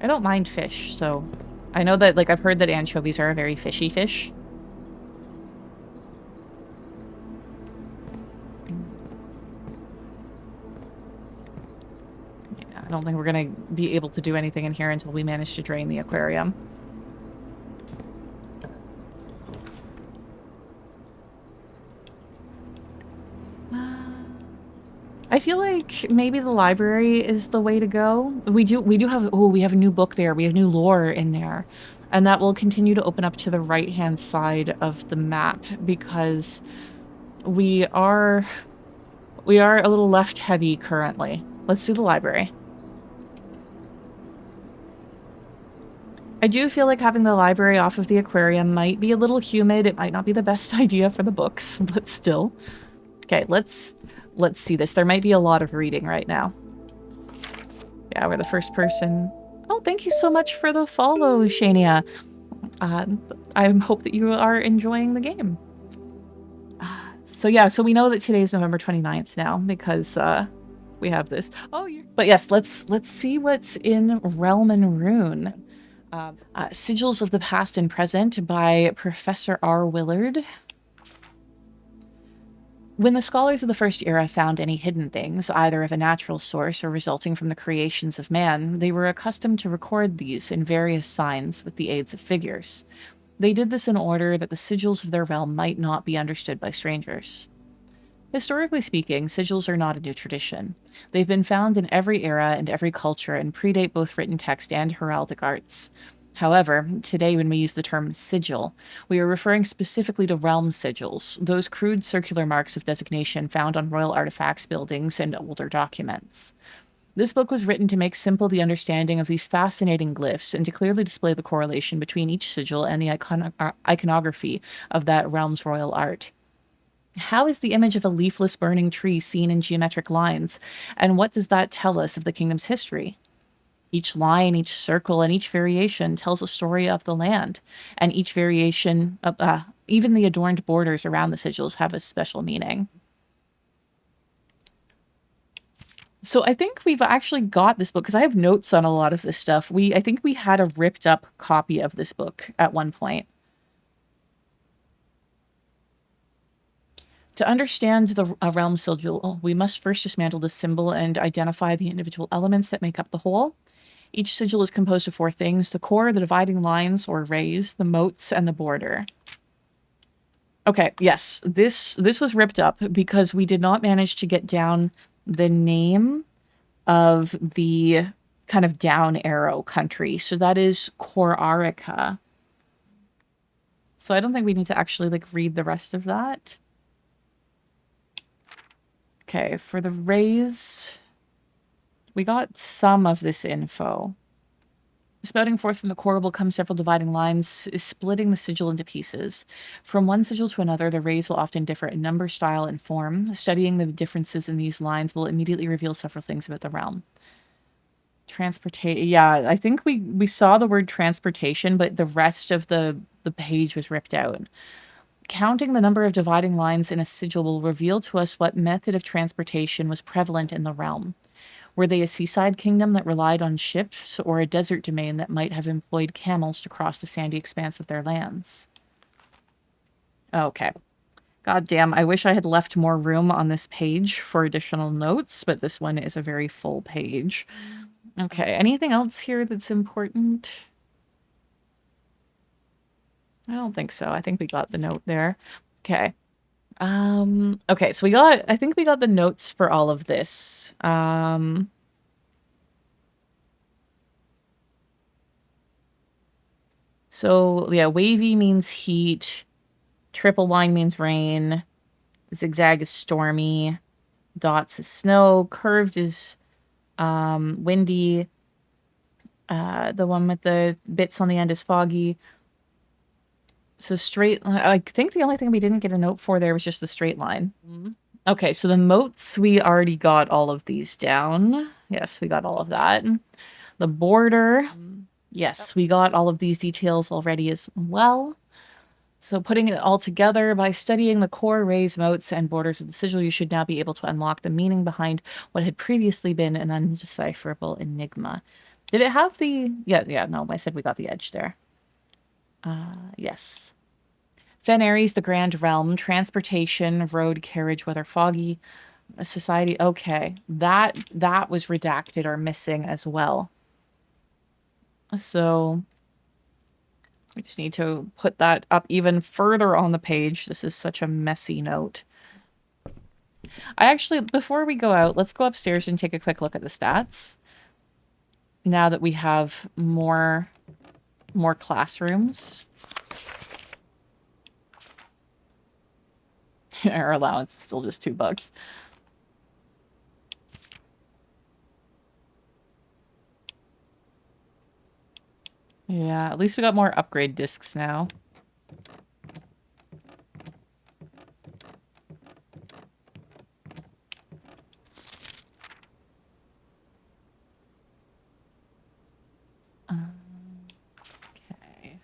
Speaker 1: I don't mind fish, so I know that, like, I've heard that anchovies are a very fishy fish. Yeah, I don't think we're gonna be able to do anything in here until we manage to drain the aquarium. I feel like maybe the library is the way to go. We do have, oh, we have a new book there. We have new lore in there. And that will continue to open up to the right-hand side of the map because we are a little left heavy currently. Let's do the library. I do feel like having the library off of the aquarium might be a little humid. It might not be the best idea for the books, but still. Okay, let's see this. There might be a lot of reading right now. Yeah, we're the first person. Oh, thank you so much for the follow, Shania. I hope that you are enjoying the game. So yeah, so we know that today is November 29th now because we have this. Oh, but yes, let's see what's in Realm and Rune. Sigils of the Past and Present by Professor R. Willard. When the scholars of the First Era found any hidden things, either of a natural source or resulting from the creations of man, they were accustomed to record these in various signs with the aids of figures. They did this in order that the sigils of their realm might not be understood by strangers. Historically speaking, sigils are not a new tradition. They've been found in every era and every culture and predate both written text and heraldic arts. However, today when we use the term sigil, we are referring specifically to realm sigils, those crude circular marks of designation found on royal artifacts, buildings, and older documents. This book was written to make simple the understanding of these fascinating glyphs and to clearly display the correlation between each sigil and the iconography of that realm's royal art. How is the image of a leafless burning tree seen in geometric lines, and what does that tell us of the kingdom's history? Each line, each circle, and each variation tells a story of the land, and each variation, even the adorned borders around the sigils, have a special meaning. So I think we've actually got this book, because I have notes on a lot of this stuff. I think we had a ripped up copy of this book at one point. To understand the realm sigil, we must first dismantle the symbol and identify the individual elements that make up the whole. Each sigil is composed of 4 things: the core, the dividing lines or rays, the moats, and the border. Okay, yes, this was ripped up because we did not manage to get down the name of the kind of down arrow country. So that is Korarica. So I don't think we need to actually like read the rest of that. Okay, for the rays, we got some of this info. Spouting forth from the core will come several dividing lines, splitting the sigil into pieces. From one sigil to another, the rays will often differ in number, style, and form. Studying the differences in these lines will immediately reveal several things about the realm. Yeah, I think we saw the word transportation, but the rest of the page was ripped out. Counting the number of dividing lines in a sigil will reveal to us what method of transportation was prevalent in the realm. Were they a seaside kingdom that relied on ships, or a desert domain that might have employed camels to cross the sandy expanse of their lands? Okay. God damn, I wish I had left more room on this page for additional notes, but this one is a very full page. Okay, anything else here that's important? I don't think so. I think we got the note there. Okay. Okay, so I think we got the notes for all of this. So yeah, wavy means heat, triple line means rain, zigzag is stormy, dots is snow, curved is windy, the one with the bits on the end is foggy. So straight, I think the only thing we didn't get a note for there was just the straight line. Mm-hmm. Okay, so the moats, we already got all of these down. Yes, we got all of that. The border, yes, we got all of these details already as well. So putting it all together, by studying the core, rays, moats, and borders of the sigil, you should now be able to unlock the meaning behind what had previously been an undecipherable enigma. Did it have the... Yeah, no, I said we got the edge there. Yes. Fen Aries, the Grand Realm, transportation, road, carriage, weather, foggy, society. Okay, that was redacted or missing as well. So we just need to put that up even further on the page. This is such a messy note. I actually, before we go out, let's go upstairs and take a quick look at the stats. Now that we have more classrooms. Our allowance is still just $2. Yeah, at least we got more upgrade discs now. Okay.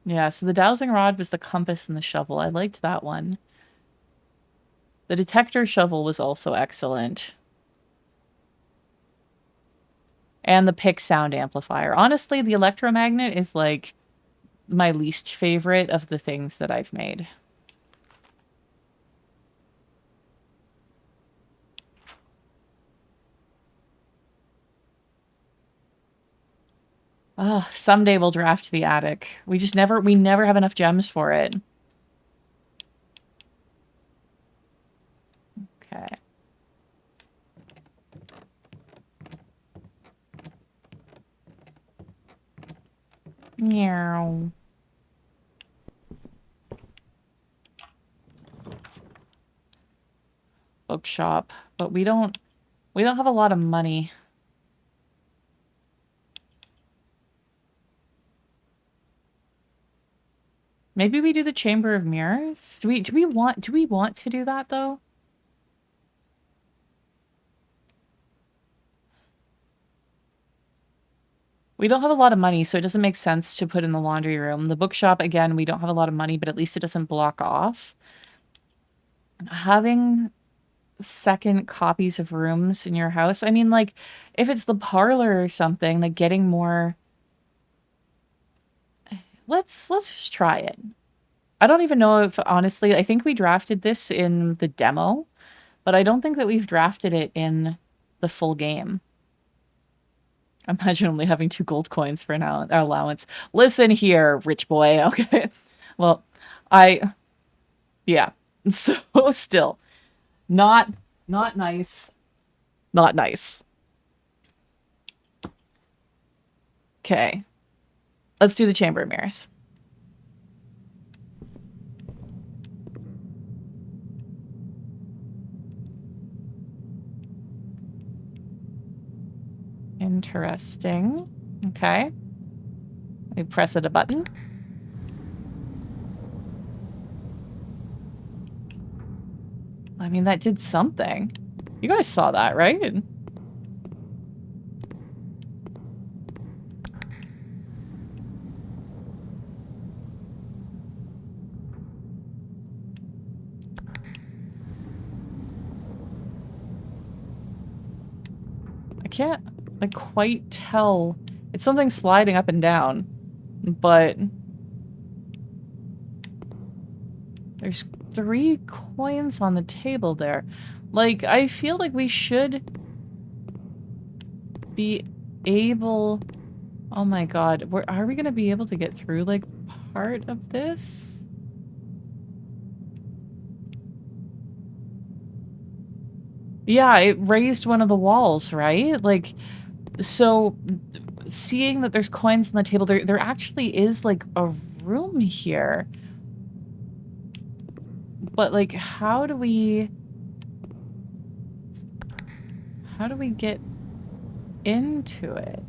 Speaker 1: Yeah, so the dowsing rod was the compass and the shovel. I liked that one. The detector shovel was also excellent. And the pick sound amplifier. Honestly, the electromagnet is like my least favorite of the things that I've made. Oh, someday we'll draft the attic. We never have enough gems for it. Okay. Meow. Bookshop, but we don't have a lot of money. Maybe we do the Chamber of Mirrors? Do we want to do that though? We don't have a lot of money, so it doesn't make sense to put in the laundry room. The bookshop, again, we don't have a lot of money, but at least it doesn't block off. Having second copies of rooms in your house, I mean, like, if it's the parlor or something, like getting more... Let's just try it. I don't even know if, honestly, I think we drafted this in the demo, but I don't think that we've drafted it in the full game. Imagine only having 2 gold coins for an allowance. Listen here, rich boy. Okay. Well, yeah. So still, not nice. Not nice. Okay. Let's do the Chamber of Mirrors. Interesting. Okay. We press a button. I mean, that did something. You guys saw that, right? I can't like quite tell. It's something sliding up and down, but There's 3 coins on the table there. Like, I feel like we should be able... Oh my god. Are we gonna be able to get through, like, part of this? Yeah, it raised one of the walls, right? Like, so seeing that there's coins on the table, there actually is, like, a room here. But, like, how do we get into it?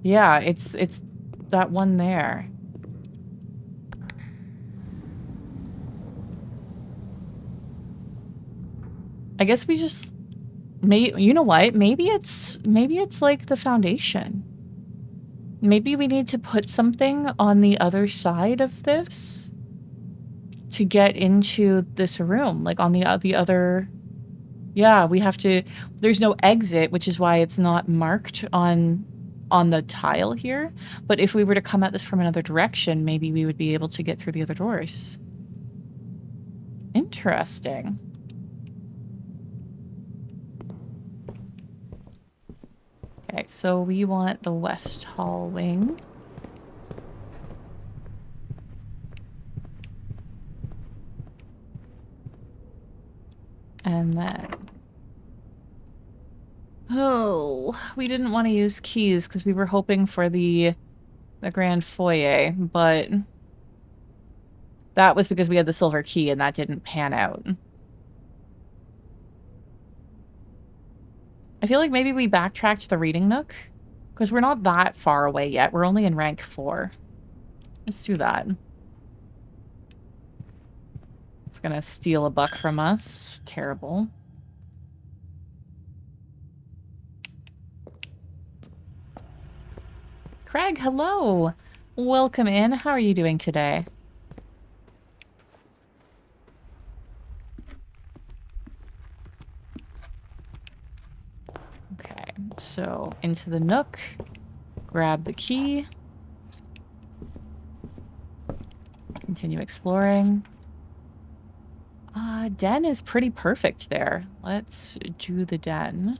Speaker 1: Yeah, it's that one there. I guess we just you know what? Maybe it's like the foundation. Maybe we need to put something on the other side of this to get into this room, like on the other. Yeah, we have to. There's no exit, which is why it's not marked on the tile here. But if we were to come at this from another direction, maybe we would be able to get through the other doors. Interesting. Okay, so we want the West Hall wing. And then... Oh, we didn't want to use keys because we were hoping for the grand foyer, but that was because we had the silver key and that didn't pan out. I feel like maybe we backtracked the reading nook because we're not that far away yet. We're only in rank 4. Let's do that. It's gonna steal a buck from us. Terrible. Craig, hello! Welcome in. How are you doing today? Okay, so into the nook. Grab the key. Continue exploring. Den is pretty perfect there. Let's do the den.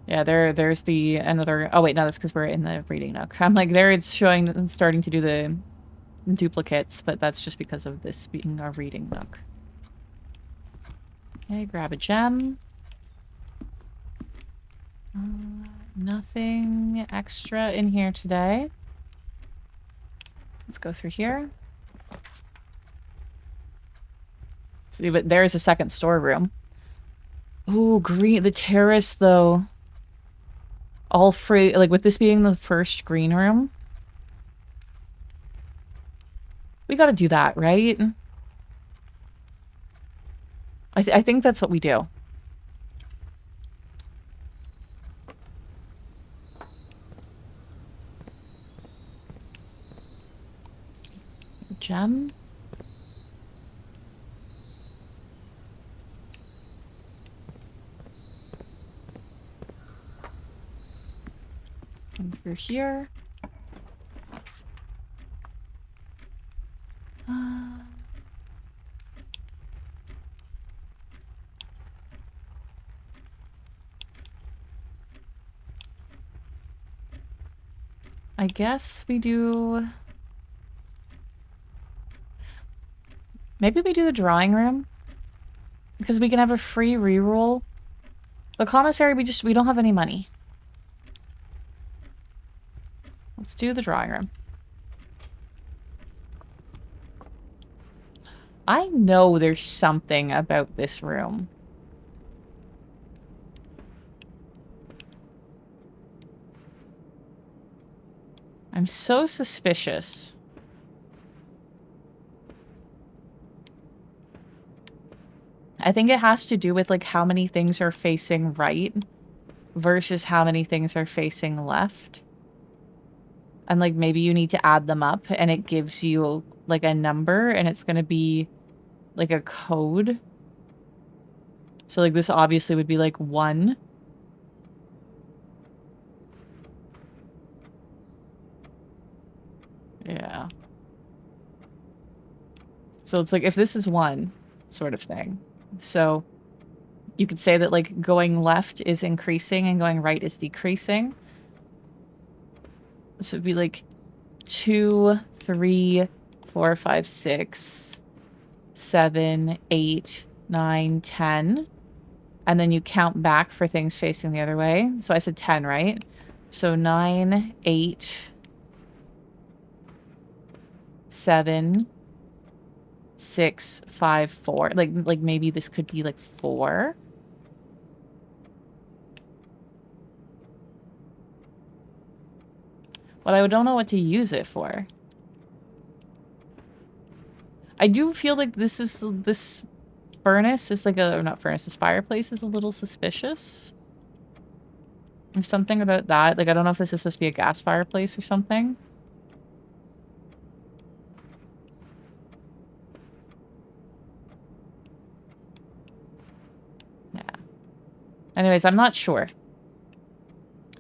Speaker 1: Yeah, there's the another... Oh, wait, no, that's because we're in the reading nook. I'm like, there it's showing, starting to do the duplicates, but that's just because of this being our reading nook. Okay, grab a gem. Nothing extra in here today. Let's go through here. See, but there's a second storeroom. Ooh, green. The terrace, though. All free. Like, with this being the first green room. We gotta do that, right? I think that's what we do. Gem. Come through here. I guess we do... Maybe we do the drawing room? Because we can have a free reroll. The commissary, we don't have any money. Let's do the drawing room. I know there's something about this room. I'm so suspicious. I think it has to do with, like, how many things are facing right versus how many things are facing left. And, like, maybe you need to add them up and it gives you, like, a number and it's gonna be, like, a code. So, like, this obviously would be, like, 1. Yeah. So it's like if this is one sort of thing. So you could say that like going left is increasing and going right is decreasing. So it'd be like 2, 3, 4, 5, 6, 7, 8, 9, 10. And then you count back for things facing the other way. So I said 10, right? So 9, 8, 7, 6, 5, 4. Like maybe this could be like 4. But I don't know what to use it for. I do feel like this furnace is like a, not furnace, this fireplace is a little suspicious. There's something about that. Like, I don't know if this is supposed to be a gas fireplace or something. Yeah. Anyways, I'm not sure.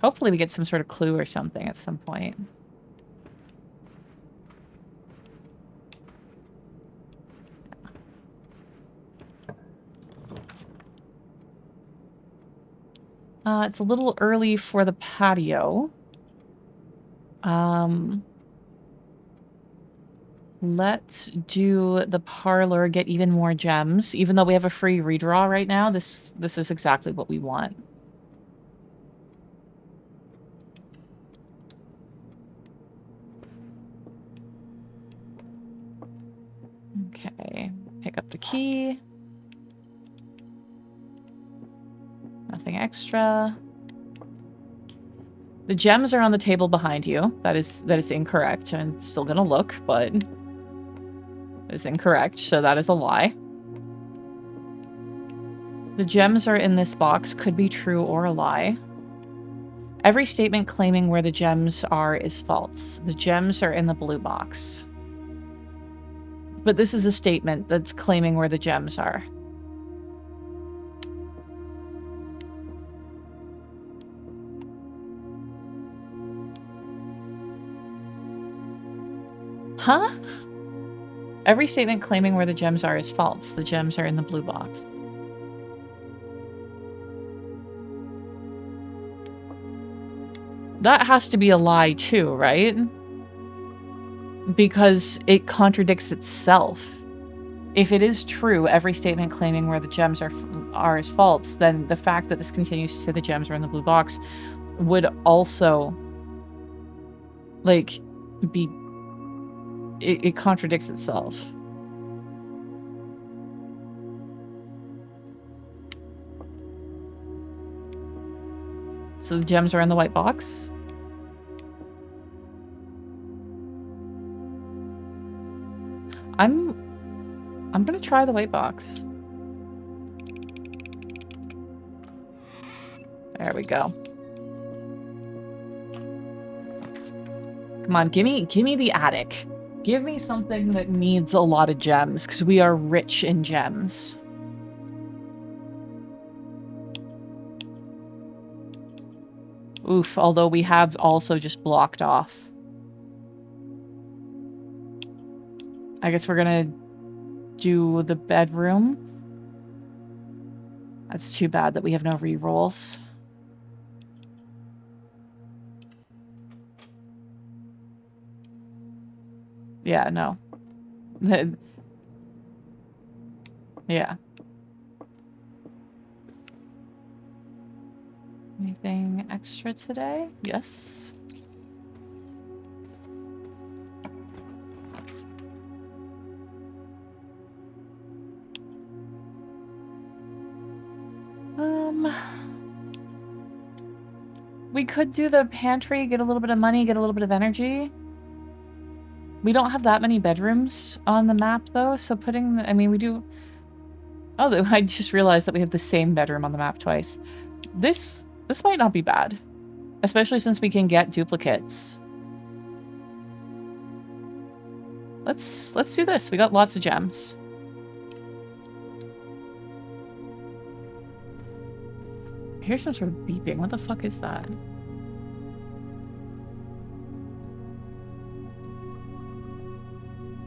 Speaker 1: Hopefully we get some sort of clue or something at some point. It's a little early for the patio. Let's do the parlor, get even more gems. Even though we have a free redraw right now, this is exactly what we want. Okay, pick up the key. Nothing extra. The gems are on the table behind you. That is incorrect. I'm still gonna look, but it's incorrect, so that is a lie. The gems are in this box. Could be true or a lie. Every statement claiming where the gems are is false. The gems are in the blue box. But this is a statement that's claiming where the gems are. Huh? Every statement claiming where the gems are is false. The gems are in the blue box. That has to be a lie too, right? Because it contradicts itself. If it is true, every statement claiming where the gems are is false, then the fact that this continues to say the gems are in the blue box would also, like, be... It contradicts itself. So the gems are in the white box? I'm gonna try the white box. There we go. Come on, give me the attic. Give me something that needs a lot of gems, because we are rich in gems. Oof, although we have also just blocked off. I guess we're gonna do the bedroom. That's too bad that we have no rerolls. Yeah, no. Yeah. Anything extra today? Yes. We could do the pantry, get a little bit of money, get a little bit of energy. We don't have that many bedrooms on the map, though, so putting... I mean, we do... Oh, I just realized that we have the same bedroom on the map twice. This might not be bad. Especially since we can get duplicates. Let's do this. We got lots of gems. Here's some sort of beeping. What the fuck is that?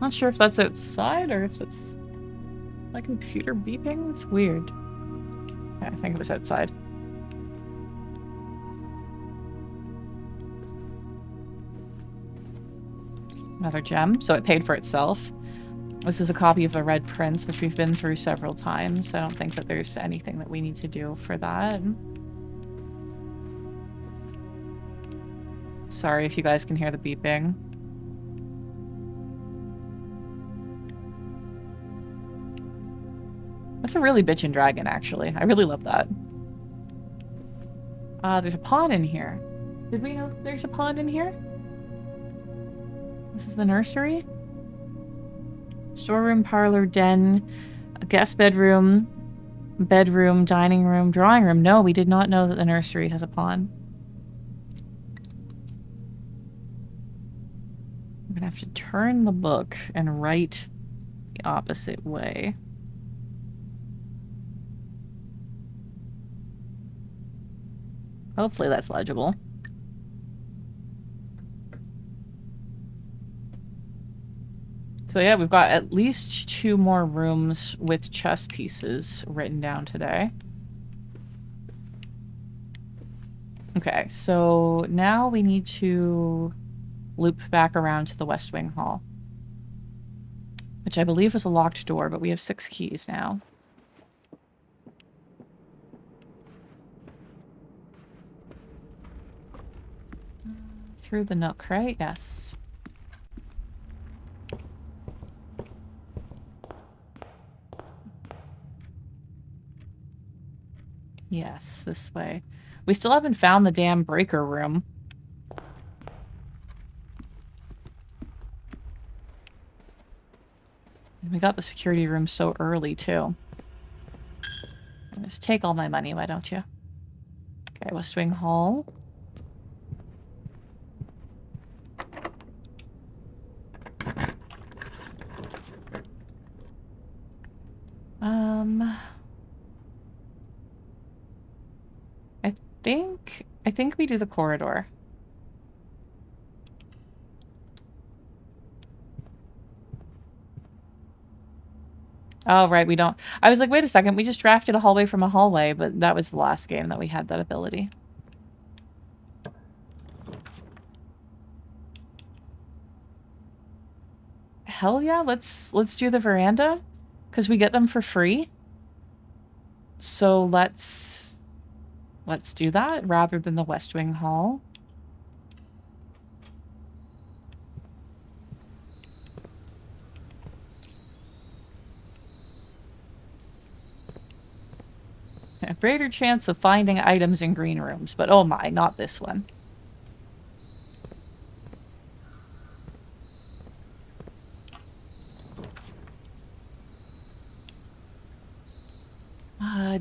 Speaker 1: Not sure if that's outside or if it's my computer beeping. It's weird. Yeah, I think it was outside. Another gem, so it paid for itself. This is a copy of the Red Prince, which we've been through several times. I don't think that there's anything that we need to do for that. Sorry if you guys can hear the beeping. That's a really bitchin' dragon, actually. I really love that. There's a pond in here. Did we know there's a pond in here? This is the nursery? Storeroom, parlor, den, guest bedroom, dining room, drawing room. No, we did not know that the nursery has a pond. I'm gonna have to turn the book and write the opposite way. Hopefully that's legible. So yeah, we've got at least 2 more rooms with chess pieces written down today. Okay, so now we need to loop back around to the West Wing Hall, which I believe was a locked door, but we have 6 keys now. Through the nook, right? Yes. Yes, this way. We still haven't found the damn breaker room. We got the security room so early, too. Just take all my money, why don't you? Okay, West Wing Hall. I think we do the corridor. Oh, right, we don't. I was like, wait a second, we just drafted a hallway from a hallway, but that was the last game that we had that ability. Hell yeah, let's do the veranda, because we get them for free. So let's do that rather than the West Wing Hall. A greater chance of finding items in green rooms, but oh my, not this one.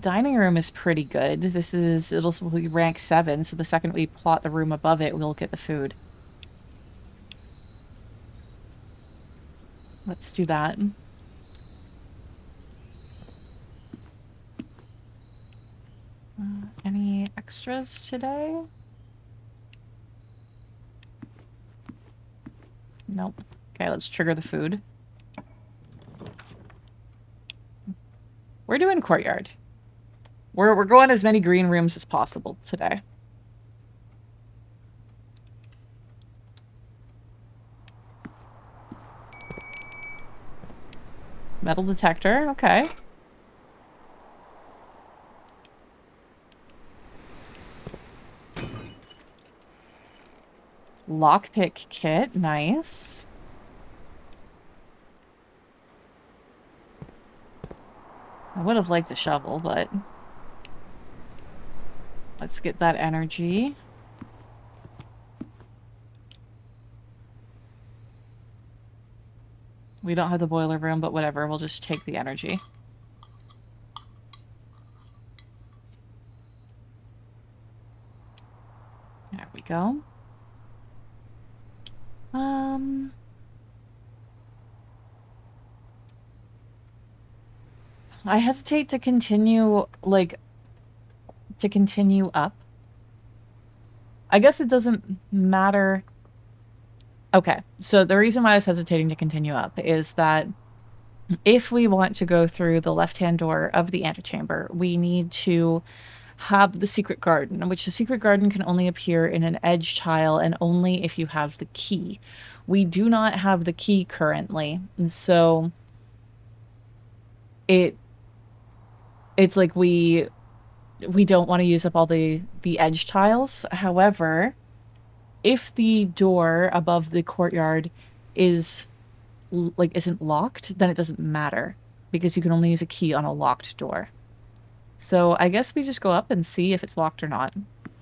Speaker 1: Dining room is pretty good. It'll be rank 7, so the second we plot the room above it, we'll get the food. Let's do that. Any extras today? Nope. Okay, let's trigger the food. We're doing courtyard. We're going as many green rooms as possible today. Metal detector, okay. Lockpick kit, nice. I would have liked a shovel, but let's get that energy. We don't have the boiler room, but whatever, we'll just take the energy. There we go. I hesitate to continue, like, to continue up. I guess it doesn't matter. Okay, so the reason why I was hesitating to continue up is that if we want to go through the left-hand door of the antechamber, we need to have the secret garden, which the secret garden can only appear in an edge tile and only if you have the key. We do not have the key currently, and so it's like we don't want to use up all the edge tiles. However, if the door above the courtyard is isn't locked, then it doesn't matter because you can only use a key on a locked door. So I guess we just go up and see if it's locked or not.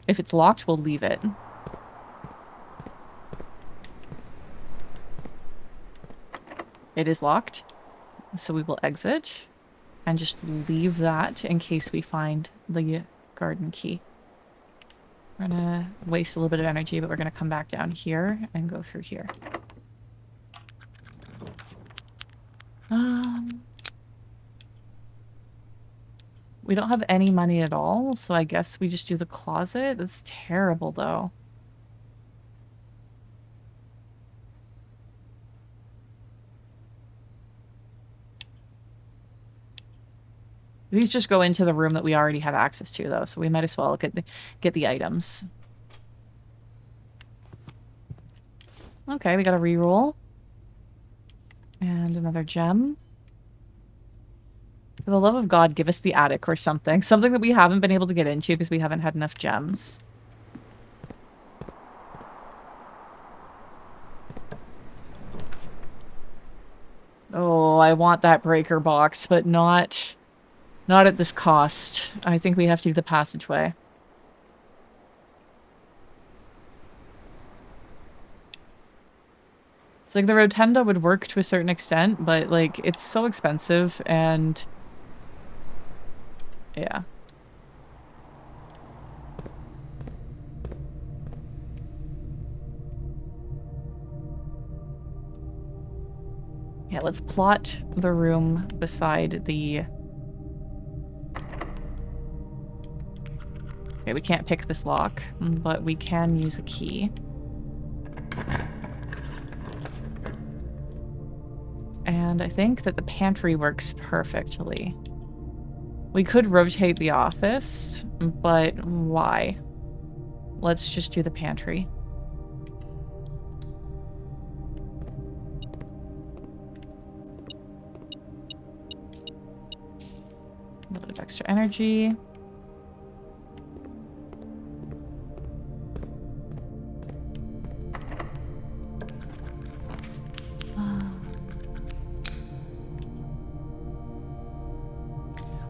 Speaker 1: If it's locked, we'll leave it. It is locked, so we will exit and just leave that in case we find the garden key. We're gonna waste a little bit of energy, but we're gonna come back down here and go through here. We don't have any money at all, so I guess we just do the closet. That's terrible, though. These just go into the room that we already have access to, though, so we might as well get the items. Okay, we got a reroll. And another gem. For the love of God, give us the attic or something. Something that we haven't been able to get into because we haven't had enough gems. Oh, I want that breaker box, but not at this cost. I think we have to do the passageway. It's like the rotunda would work to a certain extent, but like it's so expensive and yeah. Yeah, let's plot the room beside the... Okay, we can't pick this lock, but we can use a key. And I think that the pantry works perfectly. We could rotate the office, but why? Let's just do the pantry. A little bit of extra energy.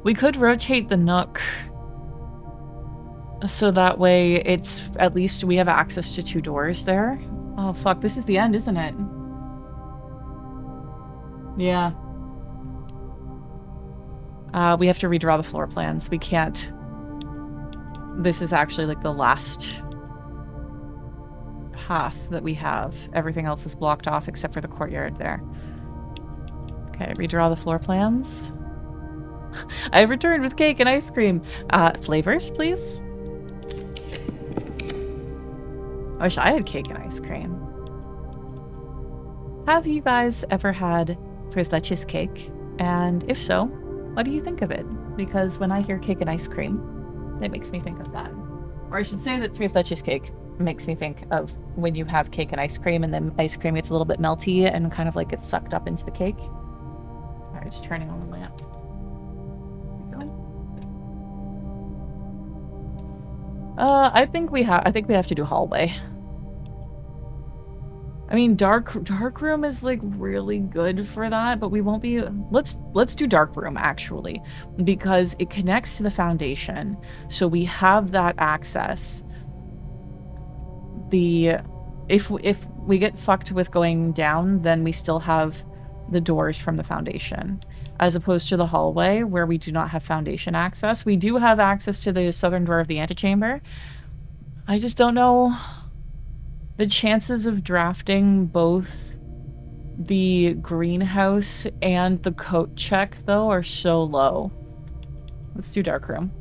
Speaker 1: We could rotate the nook so that way it's at least we have access to 2 doors there. Oh fuck, this is the end, isn't it? Yeah. We have to redraw the floor plans. We can't... This is actually like the last path that we have. Everything else is blocked off except for the courtyard there. Okay, redraw the floor plans. I've returned with cake and ice cream. Flavors, please? I wish I had cake and ice cream. Have you guys ever had tres leches cake? And if so, what do you think of it? Because when I hear cake and ice cream, it makes me think of that. Or I should say that tres leches cake makes me think of when you have cake and ice cream and then ice cream gets a little bit melty and kind of like gets sucked up into the cake. Alright, just turning on the lamp. I think we have to do hallway. I mean, dark room is like really good for that, but we won't be. Let's do dark room actually, because it connects to the foundation, so we have that access. If we get fucked with going down, then we still have the doors from the foundation, as opposed to the hallway where we do not have foundation access. We do have access to the southern door of the antechamber. I just don't know. The chances of drafting both the greenhouse and the coat check, though, are so low. Let's do dark room.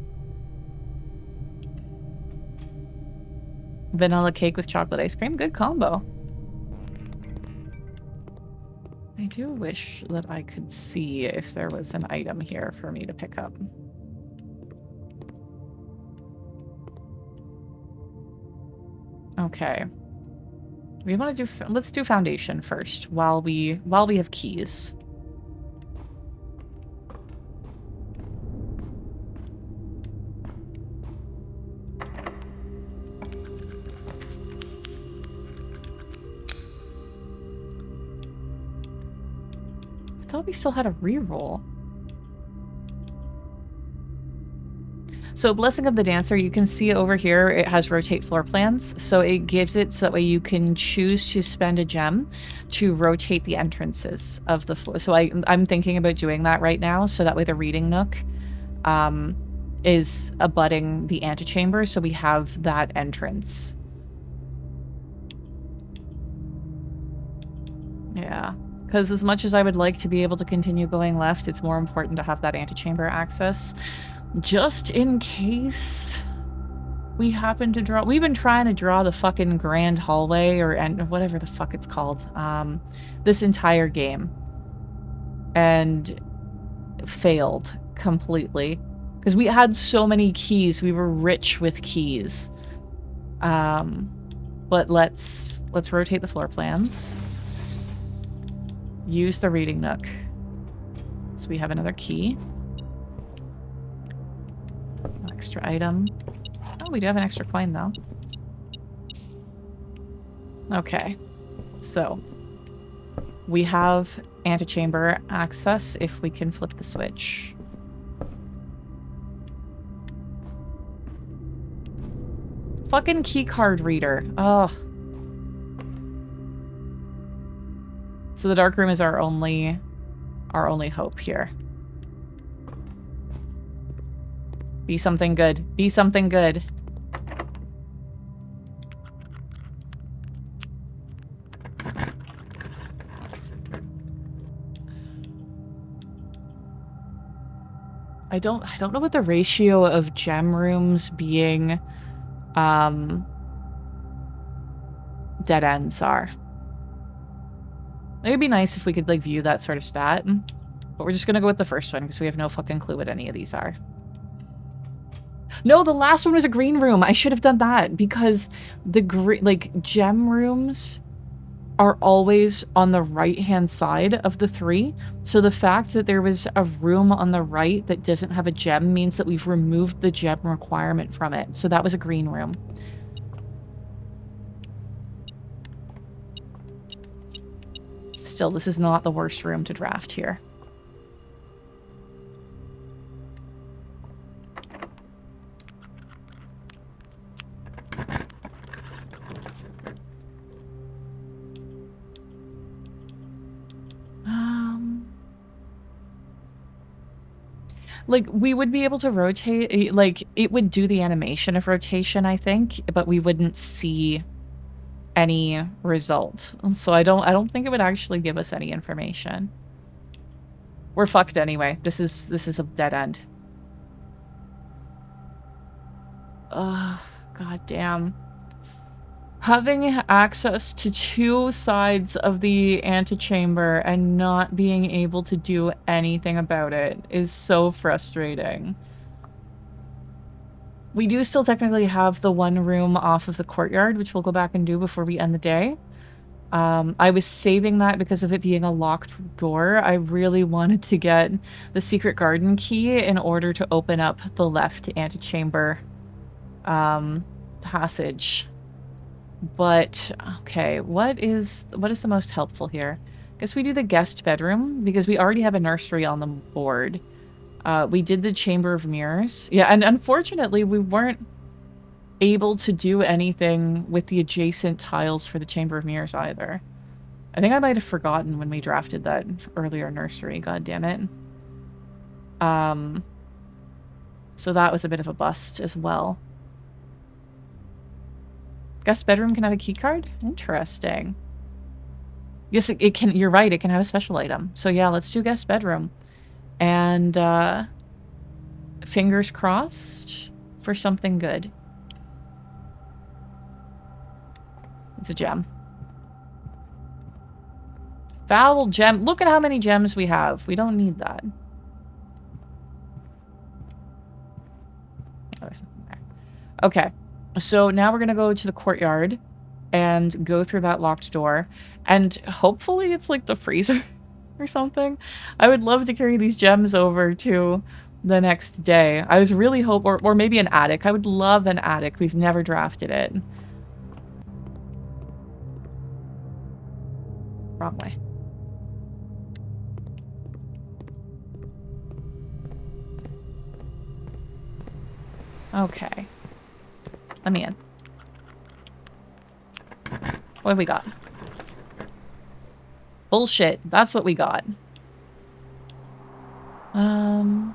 Speaker 1: Vanilla cake with chocolate ice cream. Good combo. do wish that I could see if there was an item here for me to pick up. Okay. We want to do... Let's do foundation first while we have keys. I thought we still had a reroll. So Blessing of the Dancer, you can see over here, it has rotate floor plans. So it gives it so that way you can choose to spend a gem to rotate the entrances of the floor. So I'm thinking about doing that right now. So that way the reading nook is abutting the antechamber. So we have that entrance. Yeah. Because as much as I would like to be able to continue going left, it's more important to have that antechamber access. Just in case we happen to draw... We've been trying to draw the fucking grand hallway and whatever the fuck it's called. This entire game. And failed completely. Because we had so many keys. We were rich with keys. But let's rotate the floor plans. Use the reading nook. So we have another key. Extra item. Oh, we do have an extra coin, though. Okay. So, we have antechamber access if we can flip the switch. Fucking keycard reader. Ugh. So the dark room is our only hope here. Be something good. Be something good. I don't know what the ratio of gem rooms being dead ends are. It would be nice if we could like view that sort of stat. But we're just gonna go with the first one because we have no fucking clue what any of these are. No, the last one was a green room. I should have done that because the gem rooms are always on the right-hand side of the three. So the fact that there was a room on the right that doesn't have a gem means that we've removed the gem requirement from it. So that was a green room. Still, this is not the worst room to draft here. Like, we would be able to rotate, like, it would do the animation of rotation, I think, but we wouldn't see any result. So I don't think it would actually give us any information. We're fucked anyway. This is a dead end. Ugh, god damn. Having access to two sides of the antechamber and not being able to do anything about it is so frustrating. We do still technically have the one room off of the courtyard, which we'll go back and do before we end the day. I was saving that because of it being a locked door. I really wanted to get the secret garden key in order to open up the left antechamber passage. But, okay, what is the most helpful here? Guess we do the guest bedroom, because we already have a nursery on the board. We did the Chamber of Mirrors. Yeah, and unfortunately, we weren't able to do anything with the adjacent tiles for the Chamber of Mirrors either. I think I might have forgotten when we drafted that earlier nursery, god damn it. So that was a bit of a bust as well. Guest bedroom can have a key card? Interesting. Yes, it can. You're right. It can have a special item. So yeah, let's do guest bedroom. And fingers crossed for something good. It's a gem. Foul gem. Look at how many gems we have. We don't need that. Oh, there's nothing there. Okay. So now we're going to go to the courtyard and go through that locked door. And hopefully it's like the freezer or something. I would love to carry these gems over to the next day. I was really or maybe an attic. I would love an attic. We've never drafted it. Wrong way. Okay. Let me in. What have we got? Bullshit. That's what we got. I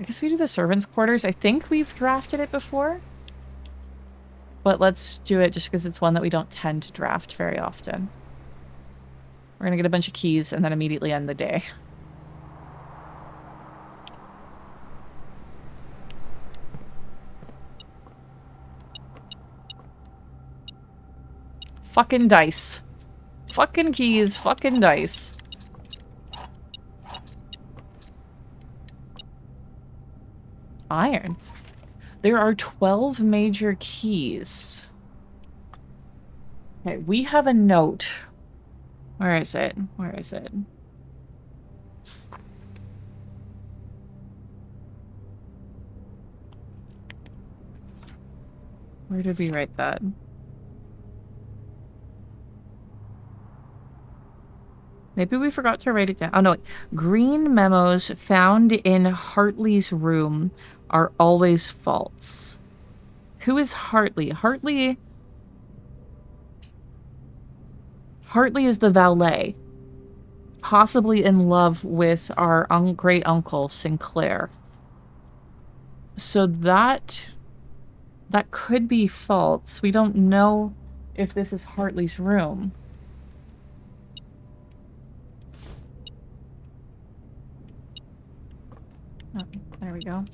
Speaker 1: guess we do the servants' quarters. I think we've drafted it before. But let's do it just because it's one that we don't tend to draft very often. We're gonna get a bunch of keys and then immediately end the day. Fucking dice. Fucking keys, fucking dice. Iron. There are 12 major keys. Okay, we have a note. Where is it? Where is it? Where did we write that? Maybe we forgot to write it down. Oh, no. Green memos found in Hartley's room are always false. Who is Hartley? Hartley is the valet. Possibly in love with our great-uncle, Sinclair. So that could be false. We don't know if this is Hartley's room. Oh, there we go.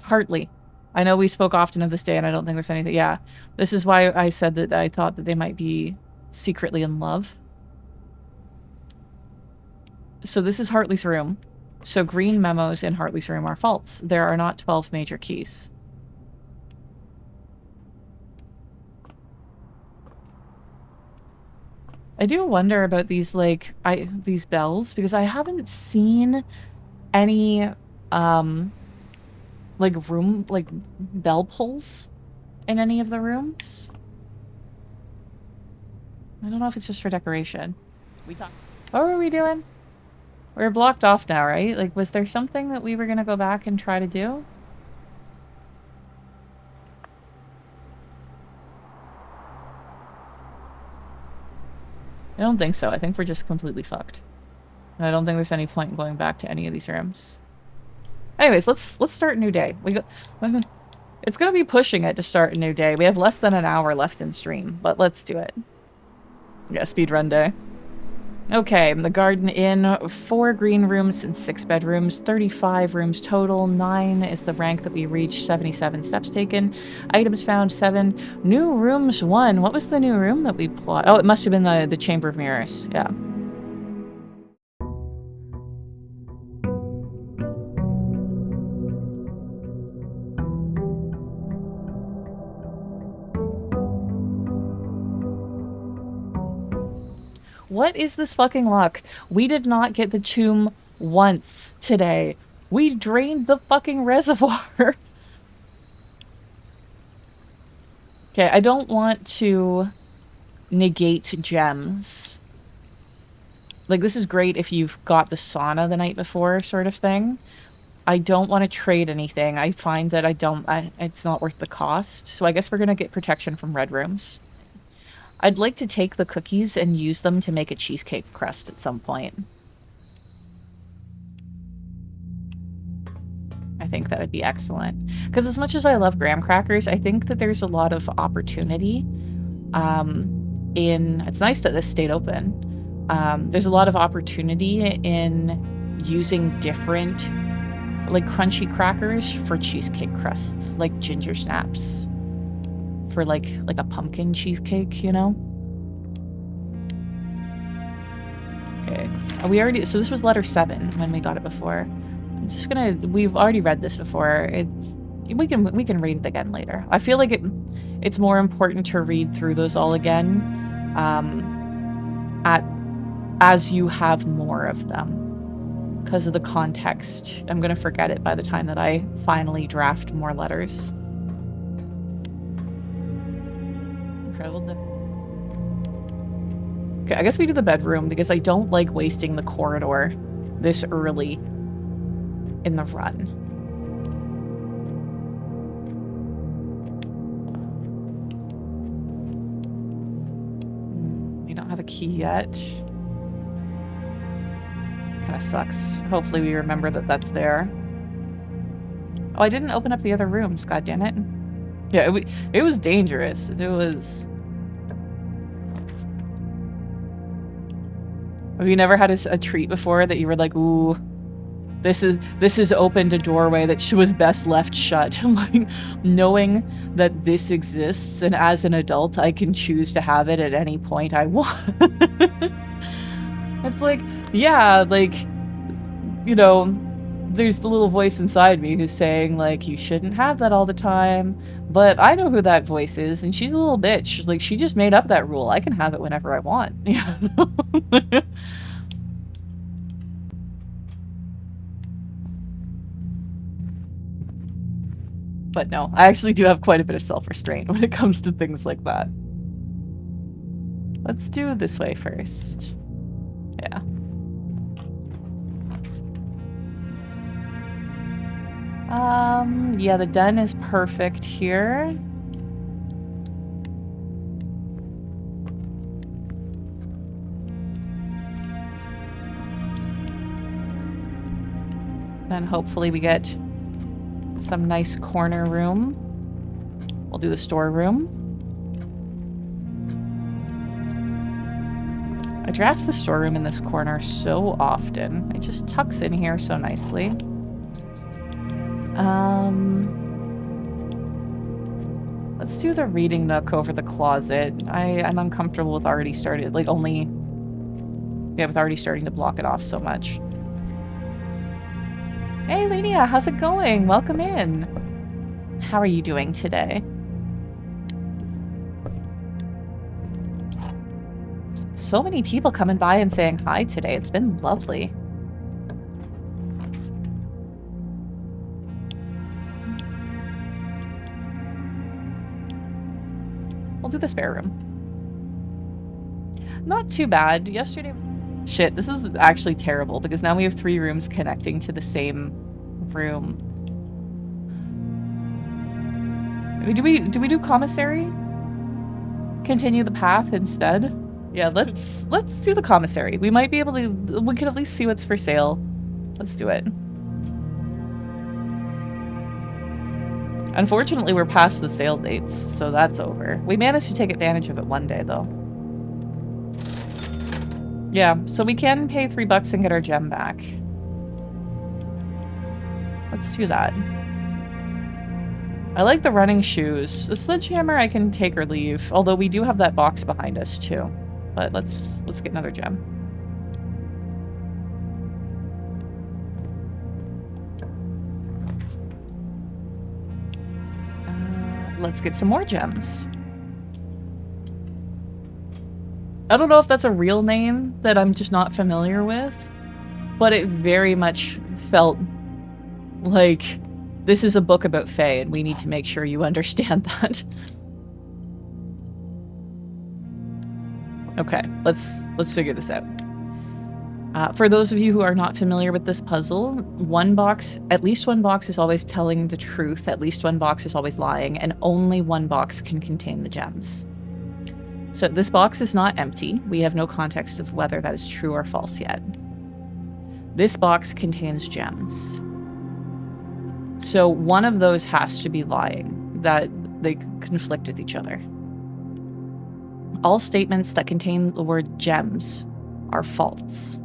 Speaker 1: Hartley. I know we spoke often of this day, and I don't think there's anything. Yeah, this is why I said that I thought that they might be secretly in love. So this is Hartley's room. So green memos in Hartley's room are false. There are not 12 major keys. I do wonder about these, like, these bells, because I haven't seen any, like, bell pulls in any of the rooms. I don't know if it's just for decoration. What were we doing? We're blocked off now, right? Like, was there something that we were gonna go back and try to do? I don't think so. I think we're just completely fucked. And I don't think there's any point in going back to any of these rooms. Anyways, let's start a new day. It's gonna be pushing it to start a new day. We have less than an hour left in stream, but let's do it. Yeah, speedrun day. Okay, the Garden Inn, 4 green rooms and 6 bedrooms, 35 rooms total, 9 is the rank that we reached, 77 steps taken, items found 7, new rooms 1. What was the new room that we plot? Oh, it must have been the Chamber of Mirrors, yeah. What is this fucking luck? We did not get the tomb once today. We drained the fucking reservoir. Okay, I don't want to negate gems. Like, this is great if you've got the sauna the night before sort of thing. I don't want to trade anything. I find that it's not worth the cost. So I guess we're going to get protection from red rooms. I'd like to take the cookies and use them to make a cheesecake crust at some point. I think that would be excellent. Because as much as I love graham crackers, I think that there's a lot of opportunity it's nice that this stayed open. There's a lot of opportunity in using different like crunchy crackers for cheesecake crusts, like ginger snaps for like a pumpkin cheesecake, you know? Okay. We already, so this was letter 7 when we got it before. I'm just gonna, we've already read this before. We can read it again later. I feel like it's more important to read through those all again as you have more of them. Because of the context, I'm going to forget it by the time that I finally draft more letters. Incredible. Okay, I guess we do the bedroom because I don't like wasting the corridor this early in the run. We don't have a key yet. Kind of sucks. Hopefully we remember that that's there. Oh, I didn't open up the other rooms, god damn it. Yeah, it was dangerous. It was... Have you never had a treat before that you were like, ooh, this is opened a doorway that was best left shut. Like, knowing that this exists and as an adult I can choose to have it at any point I want. It's like, yeah, like, you know, there's the little voice inside me who's saying, like, you shouldn't have that all the time. But I know who that voice is, and she's a little bitch. Like, she just made up that rule. I can have it whenever I want. But no, I actually do have quite a bit of self-restraint when it comes to things like that. Let's do it this way first. Yeah. Yeah, the den is perfect here. Then hopefully we get some nice corner room. We'll do the storeroom. I draft the storeroom in this corner so often. It just tucks in here so nicely. Let's do the reading nook over the closet. I'm uncomfortable with already started, like with already starting to block it off so much. Hey, Lenia, how's it going? Welcome in. How are you doing today? So many people coming by and saying hi today. It's been lovely. We'll do the spare room. Not too bad. Yesterday was... Shit, this is actually terrible because now we have 3 rooms connecting to the same room. Do we do commissary? Continue the path instead? Yeah, let's do the commissary. We might be able to... We can at least see what's for sale. Let's do it. Unfortunately, we're past the sale dates, so that's over. We managed to take advantage of it one day, though. Yeah, so we can pay $3 and get our gem back. Let's do that. I like the running shoes. The sledgehammer I can take or leave, although we do have that box behind us, too. But let's get another gem. Let's get some more gems. I don't know if that's a real name that I'm just not familiar with, but it very much felt like this is a book about Fae and we need to make sure you understand that. Okay, let's figure this out. For those of you who are not familiar with this puzzle, at least one box is always telling the truth, at least one box is always lying, and only one box can contain the gems. So this box is not empty. We have no context of whether that is true or false yet. This box contains gems. So one of those has to be lying, that they conflict with each other. All statements that contain the word gems are false.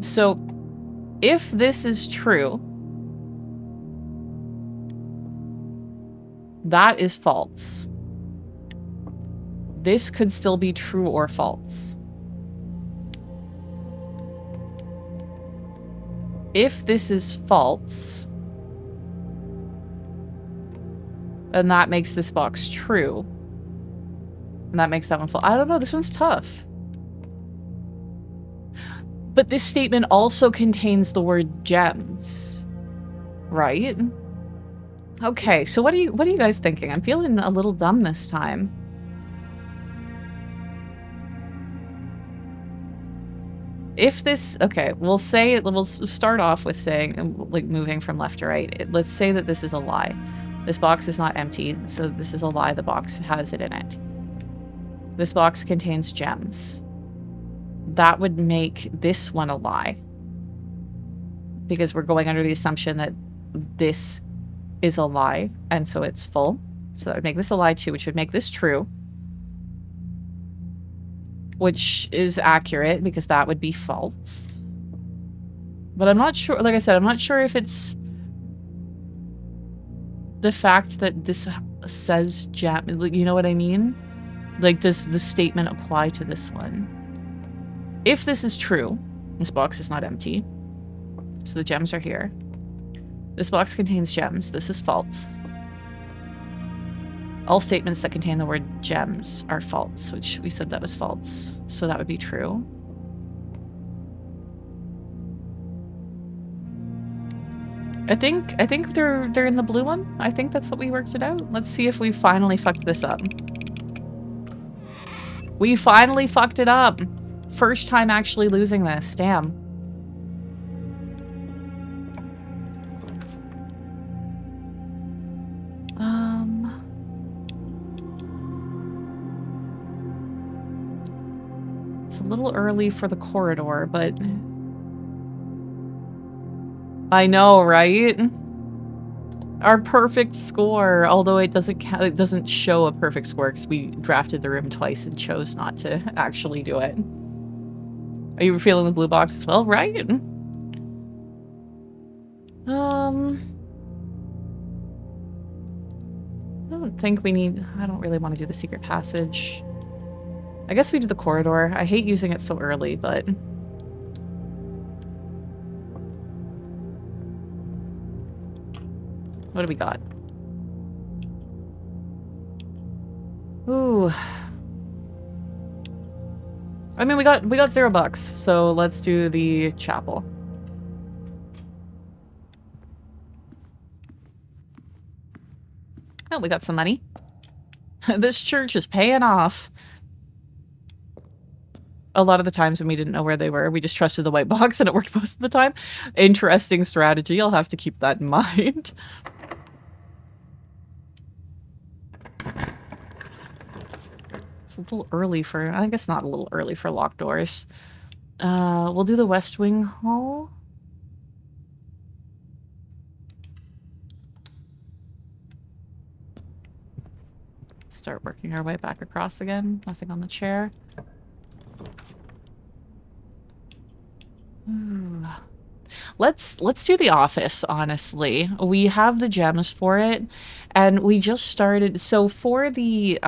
Speaker 1: So, if this is true, that is false. This could still be true or false. If this is false, then that makes this box true. And that makes that one false. I don't know, this one's tough. But this statement also contains the word gems, right? Okay, so what are you guys thinking? I'm feeling a little dumb this time. If this, okay, we'll start off with saying, like, moving from left to right. Let's say that this is a lie. This box is not empty, so this is a lie. The box has it in it. This box contains gems. That would make this one a lie. Because we're going under the assumption that this is a lie, and so it's full. So that would make this a lie too, which would make this true. Which is accurate, because that would be false. But I'm not sure, like I said, I'm not sure if it's the fact that this says gem, you know what I mean? Like, does the statement apply to this one? If this is true, this box is not empty. So the gems are here. This box contains gems. This is false. All statements that contain the word gems are false, which we said that was false. So that would be true. I think they're in the blue one. I think that's what we worked it out. Let's see if we finally fucked this up. We finally fucked it up. First time actually losing this. Damn. It's a little early for the corridor, but I know, right? Our perfect score, although it doesn't doesn't show a perfect score because we drafted the room twice and chose not to actually do it. Are you feeling the blue box as well? Right? I don't think we need... I don't really want to do the secret passage. I guess we do the corridor. I hate using it so early, but... What do we got? Ooh. I mean, we got $0, so let's do the chapel. Oh, we got some money. This church is paying off. A lot of the times when we didn't know where they were, we just trusted the white box and it worked most of the time. Interesting strategy. I'll have to keep that in mind. It's a little early for... I guess not a little early for locked doors. We'll do the West Wing Hall. Start working our way back across again. Nothing on the chair. Ooh. Let's do the office, honestly. We have the gems for it, and we just started. So for the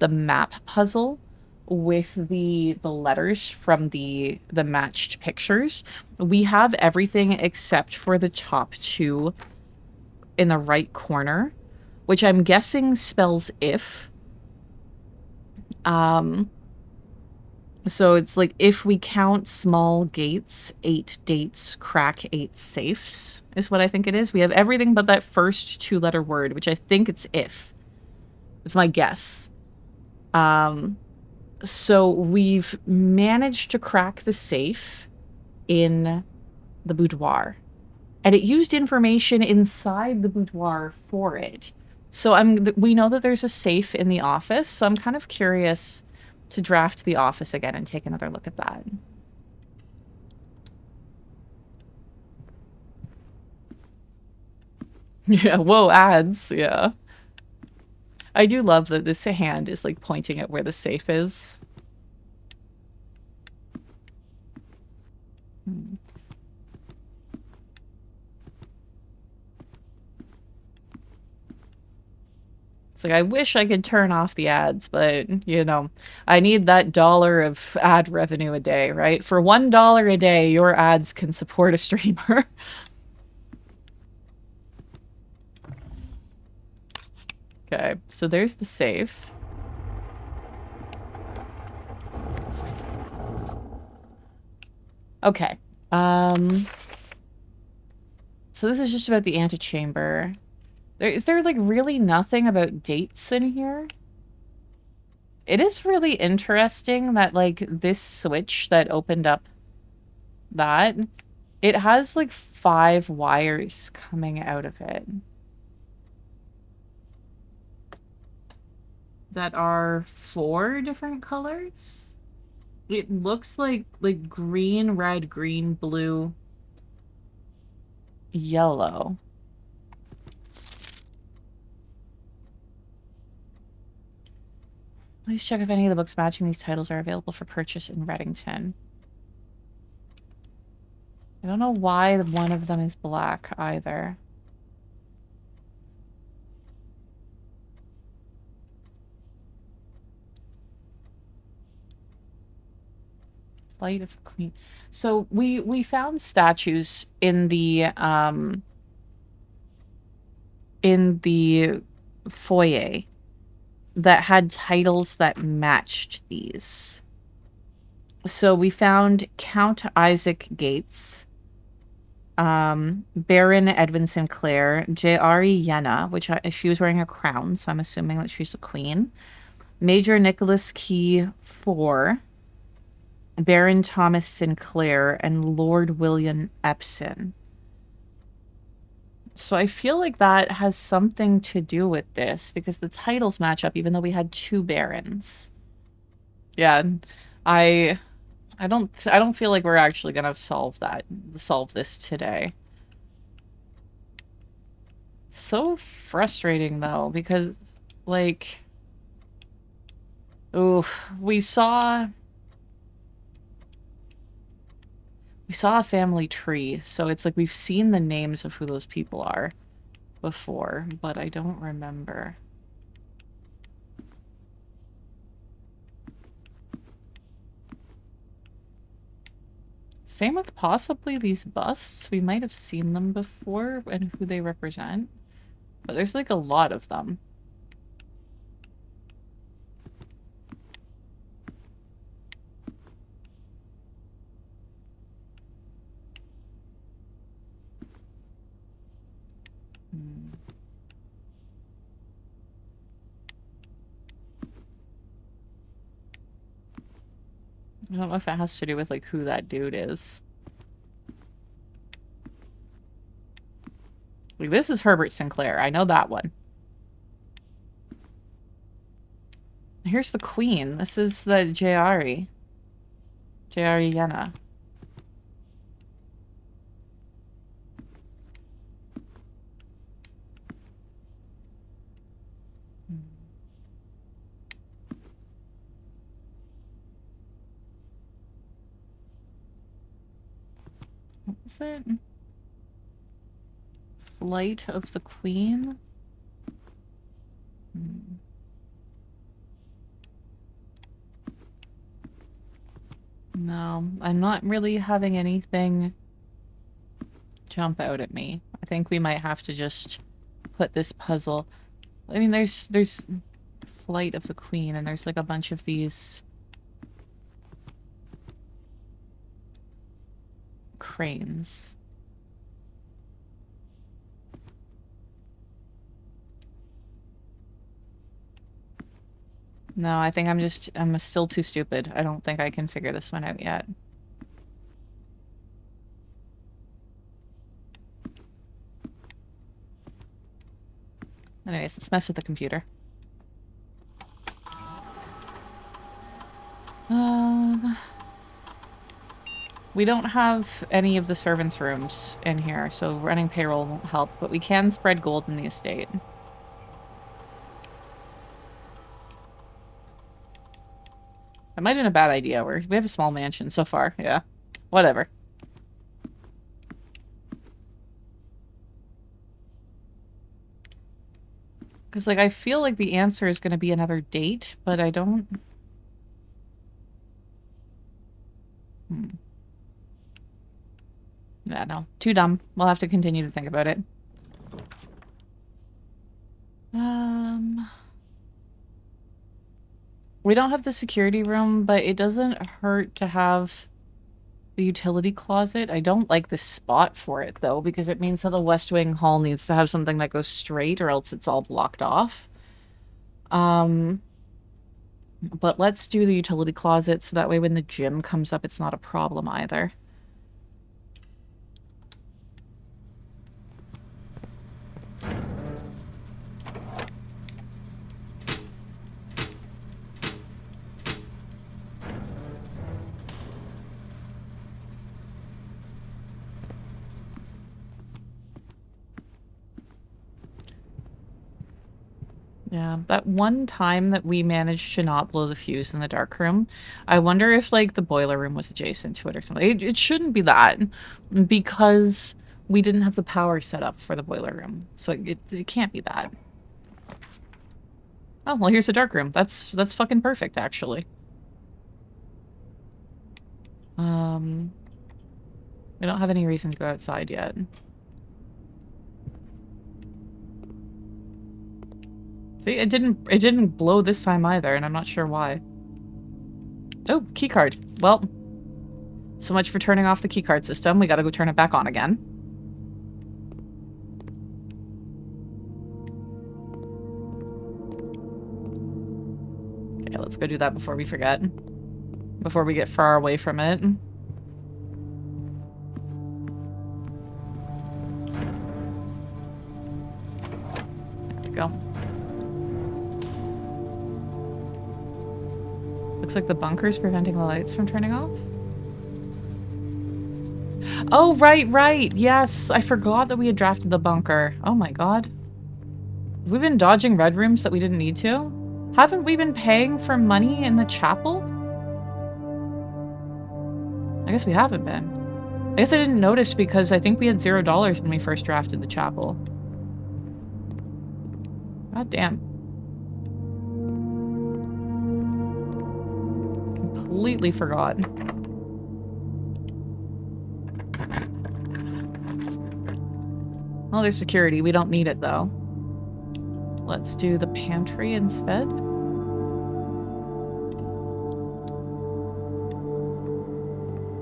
Speaker 1: map puzzle with the letters from the matched pictures, we have everything except for the top two in the right corner, which I'm guessing spells if. So it's like, if we count small gates, 8 dates, crack 8 safes, is what I think it is. We have everything but that first 2-letter word, which I think it's if. It's my guess. So we've managed to crack the safe in the boudoir. And it used information inside the boudoir for it. So we know that there's a safe in the office, so I'm kind of curious to draft the office again and take another look at that. Yeah, whoa, ads, yeah. I do love that this hand is like pointing at where the safe is. It's like, I wish I could turn off the ads, but, you know, I need that dollar of ad revenue a day, right? For $1 a day, your ads can support a streamer. Okay, so there's the safe. Okay. So this is just about the antechamber. Is there, like, really nothing about dates in here? It is really interesting that, like, this switch that opened up that, it has, like, 5 wires coming out of it. That are 4 different colors? It looks like green, red, green, blue, yellow. Please check if any of the books matching these titles are available for purchase in Reddington. I don't know why one of them is black either. Flight of a Queen. So we found statues in the foyer that had titles that matched these. So we found Count Isaac Gates, Baron Edwin Sinclair, J.R.E. Yenna, which she was wearing a crown, so I'm assuming that she's a queen. Major Nicholas Key IV, Baron Thomas Sinclair, and Lord William Epson. So I feel like that has something to do with this, because the titles match up, even though we had 2 barons. Yeah, I don't feel like we're actually gonna solve this today. So frustrating though, because like, oof, we saw a family tree, so it's like we've seen the names of who those people are before, but I don't remember. Same with possibly these busts. We might have seen them before and who they represent, but there's like a lot of them. I don't know if it has to do with like who that dude is. Like, this is Herbert Sinclair. I know that one. Here's the queen. This is the J.R.E. J.R.E. Yenna. What was it? Flight of the Queen? No, I'm not really having anything jump out at me. I think we might have to just put this puzzle... I mean, there's Flight of the Queen, and there's like a bunch of these cranes. No, I think I'm still too stupid. I don't think I can figure this one out yet. Anyways, let's mess with the computer. We don't have any of the servants' rooms in here, so running payroll won't help, but we can spread gold in the estate. That might have been a bad idea. We have a small mansion so far. Yeah. Whatever. Because, like, I feel like the answer is going to be another date, but I don't... Yeah, no. Too dumb. We'll have to continue to think about it. We don't have the security room, but it doesn't hurt to have the utility closet. I don't like the spot for it, though, because it means that the West Wing hall needs to have something that goes straight, or else it's all blocked off. But let's do the utility closet, so that way when the gym comes up, it's not a problem either. Yeah, that one time that we managed to not blow the fuse in the dark room, I wonder if, like, the boiler room was adjacent to it or something. It shouldn't be that, because we didn't have the power set up for the boiler room. So it can't be that. Oh, well, here's the dark room. That's fucking perfect, actually. We don't have any reason to go outside yet. See, it didn't blow this time either, and I'm not sure why. Oh, keycard. Well, so much for turning off the keycard system. We gotta go turn it back on again. Okay, let's go do that before we forget. Before we get far away from it. There we go. Looks like the bunker's preventing the lights from turning off. Oh, right. Yes, I forgot that we had drafted the bunker. Oh my god. Have we been dodging red rooms that we didn't need to? Haven't we been paying for money in the chapel? I guess we haven't been. I guess I didn't notice because I think we had $0 when we first drafted the chapel. God damn. Completely forgot. Well, there's security. We don't need it, though. Let's do the pantry instead.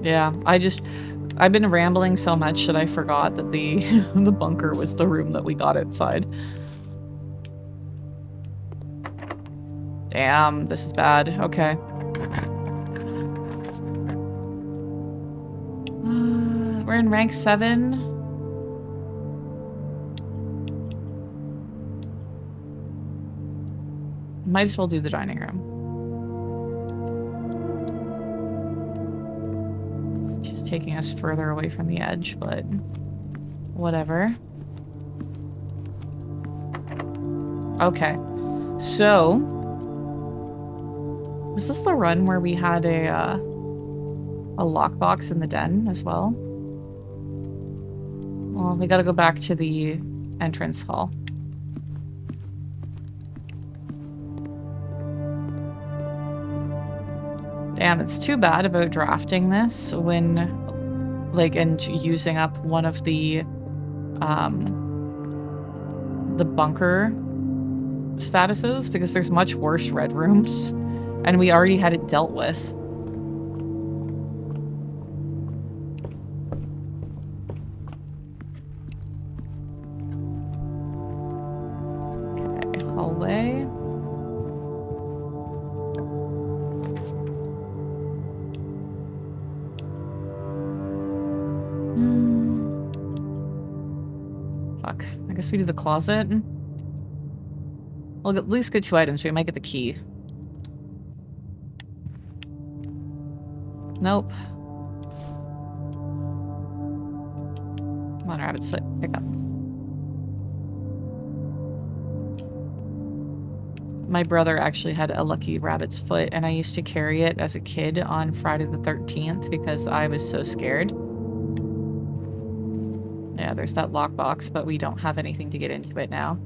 Speaker 1: Yeah, I've been rambling so much that I forgot that the the bunker was the room that we got outside. Damn, this is bad. Okay. We're in rank 7. Might as well do the dining room. It's just taking us further away from the edge, but whatever. Okay. So, was this the run where we had a lockbox in the den as well? Well, we gotta go back to the entrance hall. Damn, it's too bad about drafting this when, like, and using up one of the bunker statuses, because there's much worse red rooms, and we already had it dealt with. Okay, hallway. Fuck. I guess we do the closet. We'll at least get 2 items. We might get the key. Nope. Come on, rabbit's foot. Pick up. My brother actually had a lucky rabbit's foot, and I used to carry it as a kid on Friday the 13th because I was so scared. Yeah, there's that lockbox, but we don't have anything to get into it now.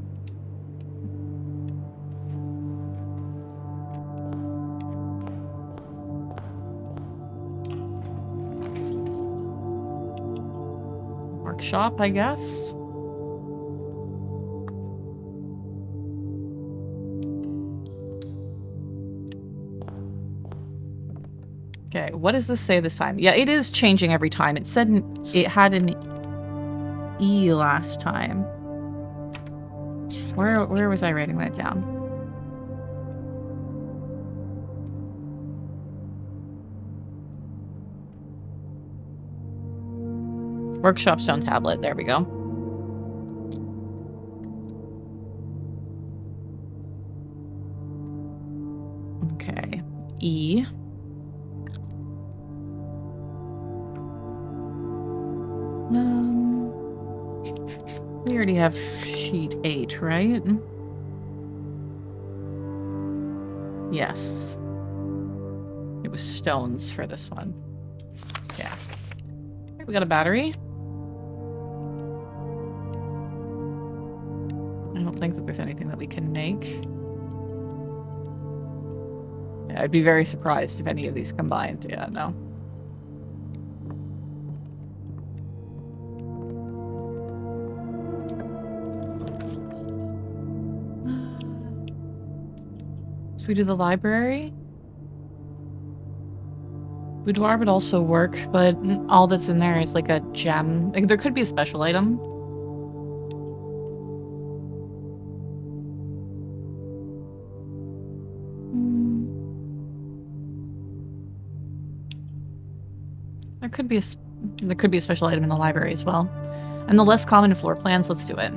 Speaker 1: workshop, I guess. Okay, what does this say this time? Yeah, it is changing every time. It said it had an E last time. Where was I writing that down? Workshop stone tablet. There we go. Okay. E. We already have sheet 8, right? Yes. It was stones for this one. Yeah. We got a battery. I don't think that there's anything that we can make. Yeah, I'd be very surprised if any of these combined. Yeah, no. So we do the library. Boudoir would also work, but all that's in there is like a gem. Like, there could be a special item. There could be a special item in the library as well. And the less common floor plans, let's do it.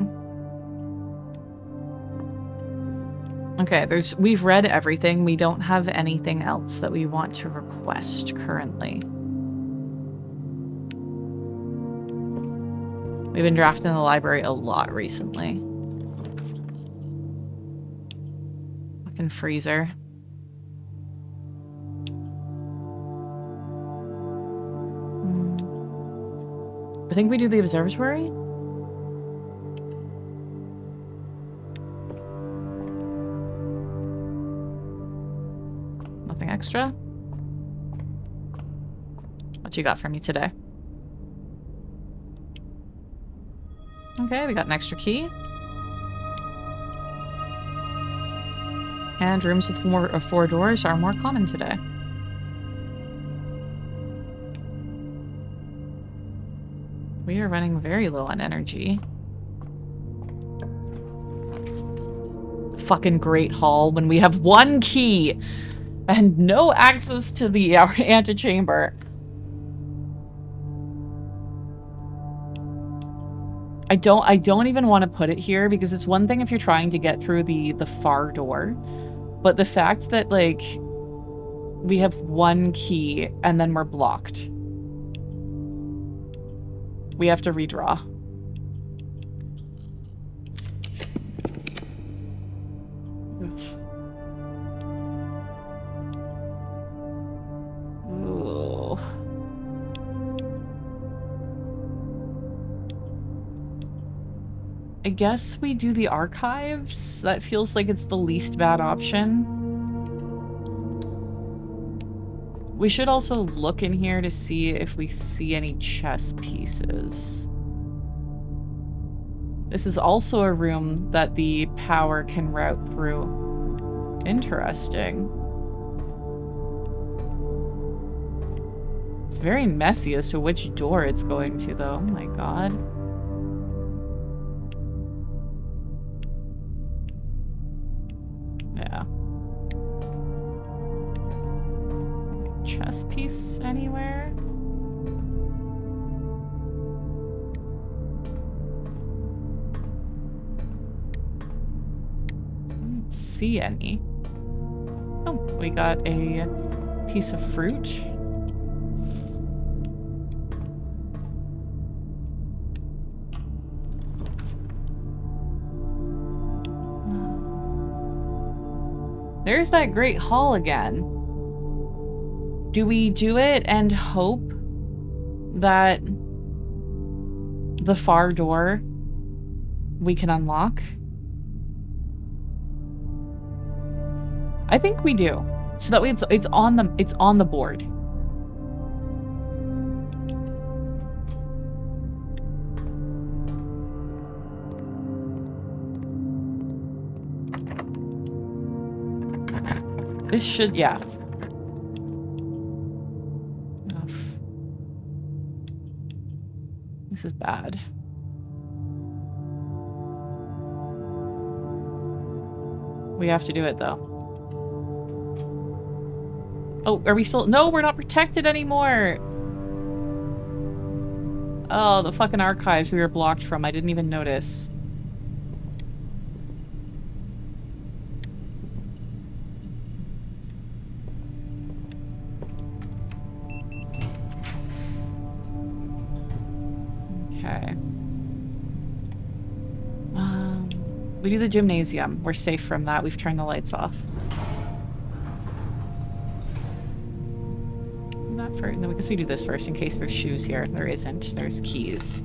Speaker 1: Okay, we've read everything. We don't have anything else that we want to request currently. We've been drafting the library a lot recently. Fucking freezer. I think we do the observatory. Nothing extra. What you got for me today? Okay, we got an extra key. And rooms with four doors are more common today. We are running very low on energy. Fucking Great Hall when we have one key and no access to the antechamber. I don't even want to put it here because it's one thing if you're trying to get through the far door, but the fact that like we have one key and then we're blocked. We have to redraw. Ooh. I guess we do the archives. That feels like it's the least bad option. We should also look in here to see if we see any chess pieces. This is also a room that the power can route through. Interesting. It's very messy as to which door it's going to, though. Oh my god. Yeah. Chess piece anywhere? I don't see any. Oh, we got a piece of fruit. There's that Great Hall again. Do we do it and hope that the far door we can unlock? I think we do. So that way it's on the board. This should, yeah. Ugh. This is bad. We have to do it, though. Oh, are we still? No, we're not protected anymore! Oh, the fucking archives we were blocked from. I didn't even notice. Okay. We do the gymnasium. We're safe from that. We've turned the lights off. Not for... No, I guess we do this first in case there's shoes here. There isn't. There's keys.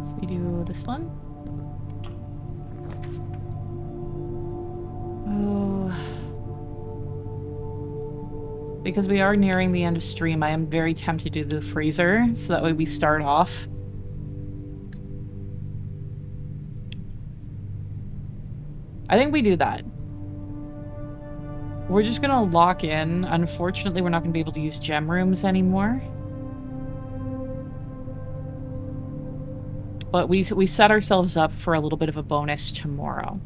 Speaker 1: So we do this one. Because we are nearing the end of stream, I am very tempted to do the freezer, so that way we start off. I think we do that. We're just gonna lock in. Unfortunately, we're not gonna be able to use gem rooms anymore. But we set ourselves up for a little bit of a bonus tomorrow.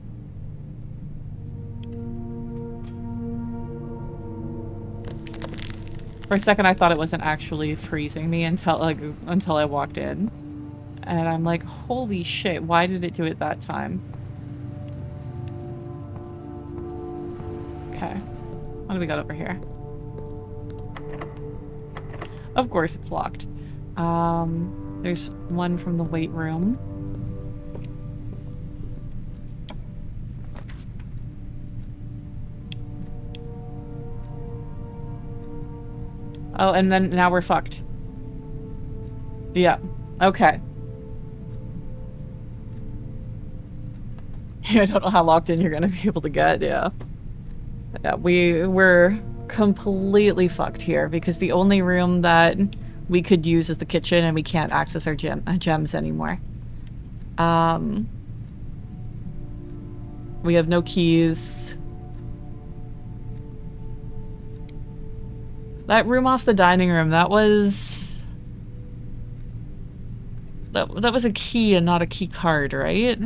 Speaker 1: For a second, I thought it wasn't actually freezing me until I walked in. And I'm like, holy shit, why did it do it that time? Okay. What do we got over here? Of course it's locked. There's one from the weight room. Oh, and then now we're fucked. Yeah. Okay. I don't know how locked in you're gonna be able to get, yeah. Yeah, we're completely fucked here because the only room that we could use is the kitchen and we can't access our gems anymore. We have no keys. That room off the dining room, that was a key and not a key card, right?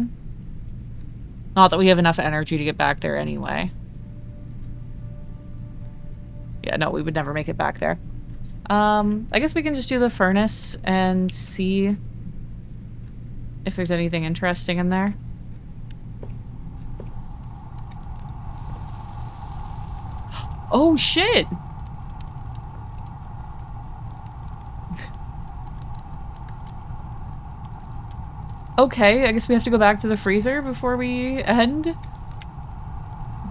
Speaker 1: Not that we have enough energy to get back there anyway. Yeah, no, we would never make it back there. I guess we can just do the furnace and see if there's anything interesting in there. Oh, shit! Okay, I guess we have to go back to the freezer before we end.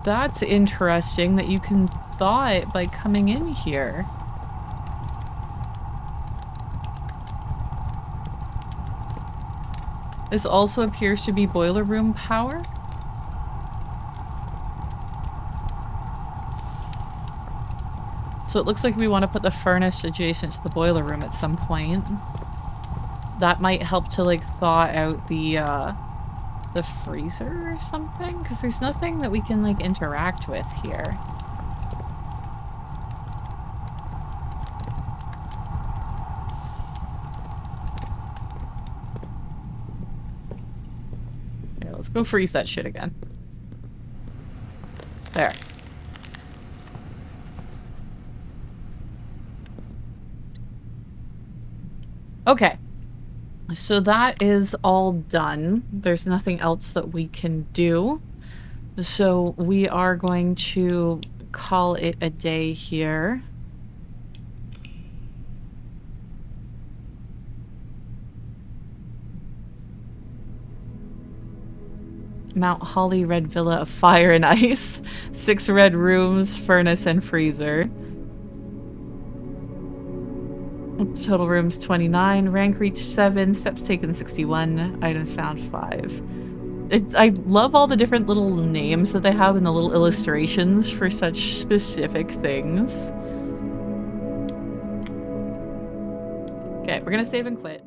Speaker 1: That's interesting that you can thaw it by coming in here. This also appears to be boiler room power. So it looks like we want to put the furnace adjacent to the boiler room at some point. That might help to like thaw out the freezer or something, because there's nothing that we can like interact with here. Okay, let's go freeze that shit again. There. Okay. So that is all done. There's nothing else that we can do. So we are going to call it a day here. Mount Holly Red Villa of Fire and Ice. 6 red rooms, furnace, and freezer. Total rooms 29, rank reached 7, steps taken 61, items found 5. I love all the different little names that they have and the little illustrations for such specific things. Okay, we're gonna save and quit.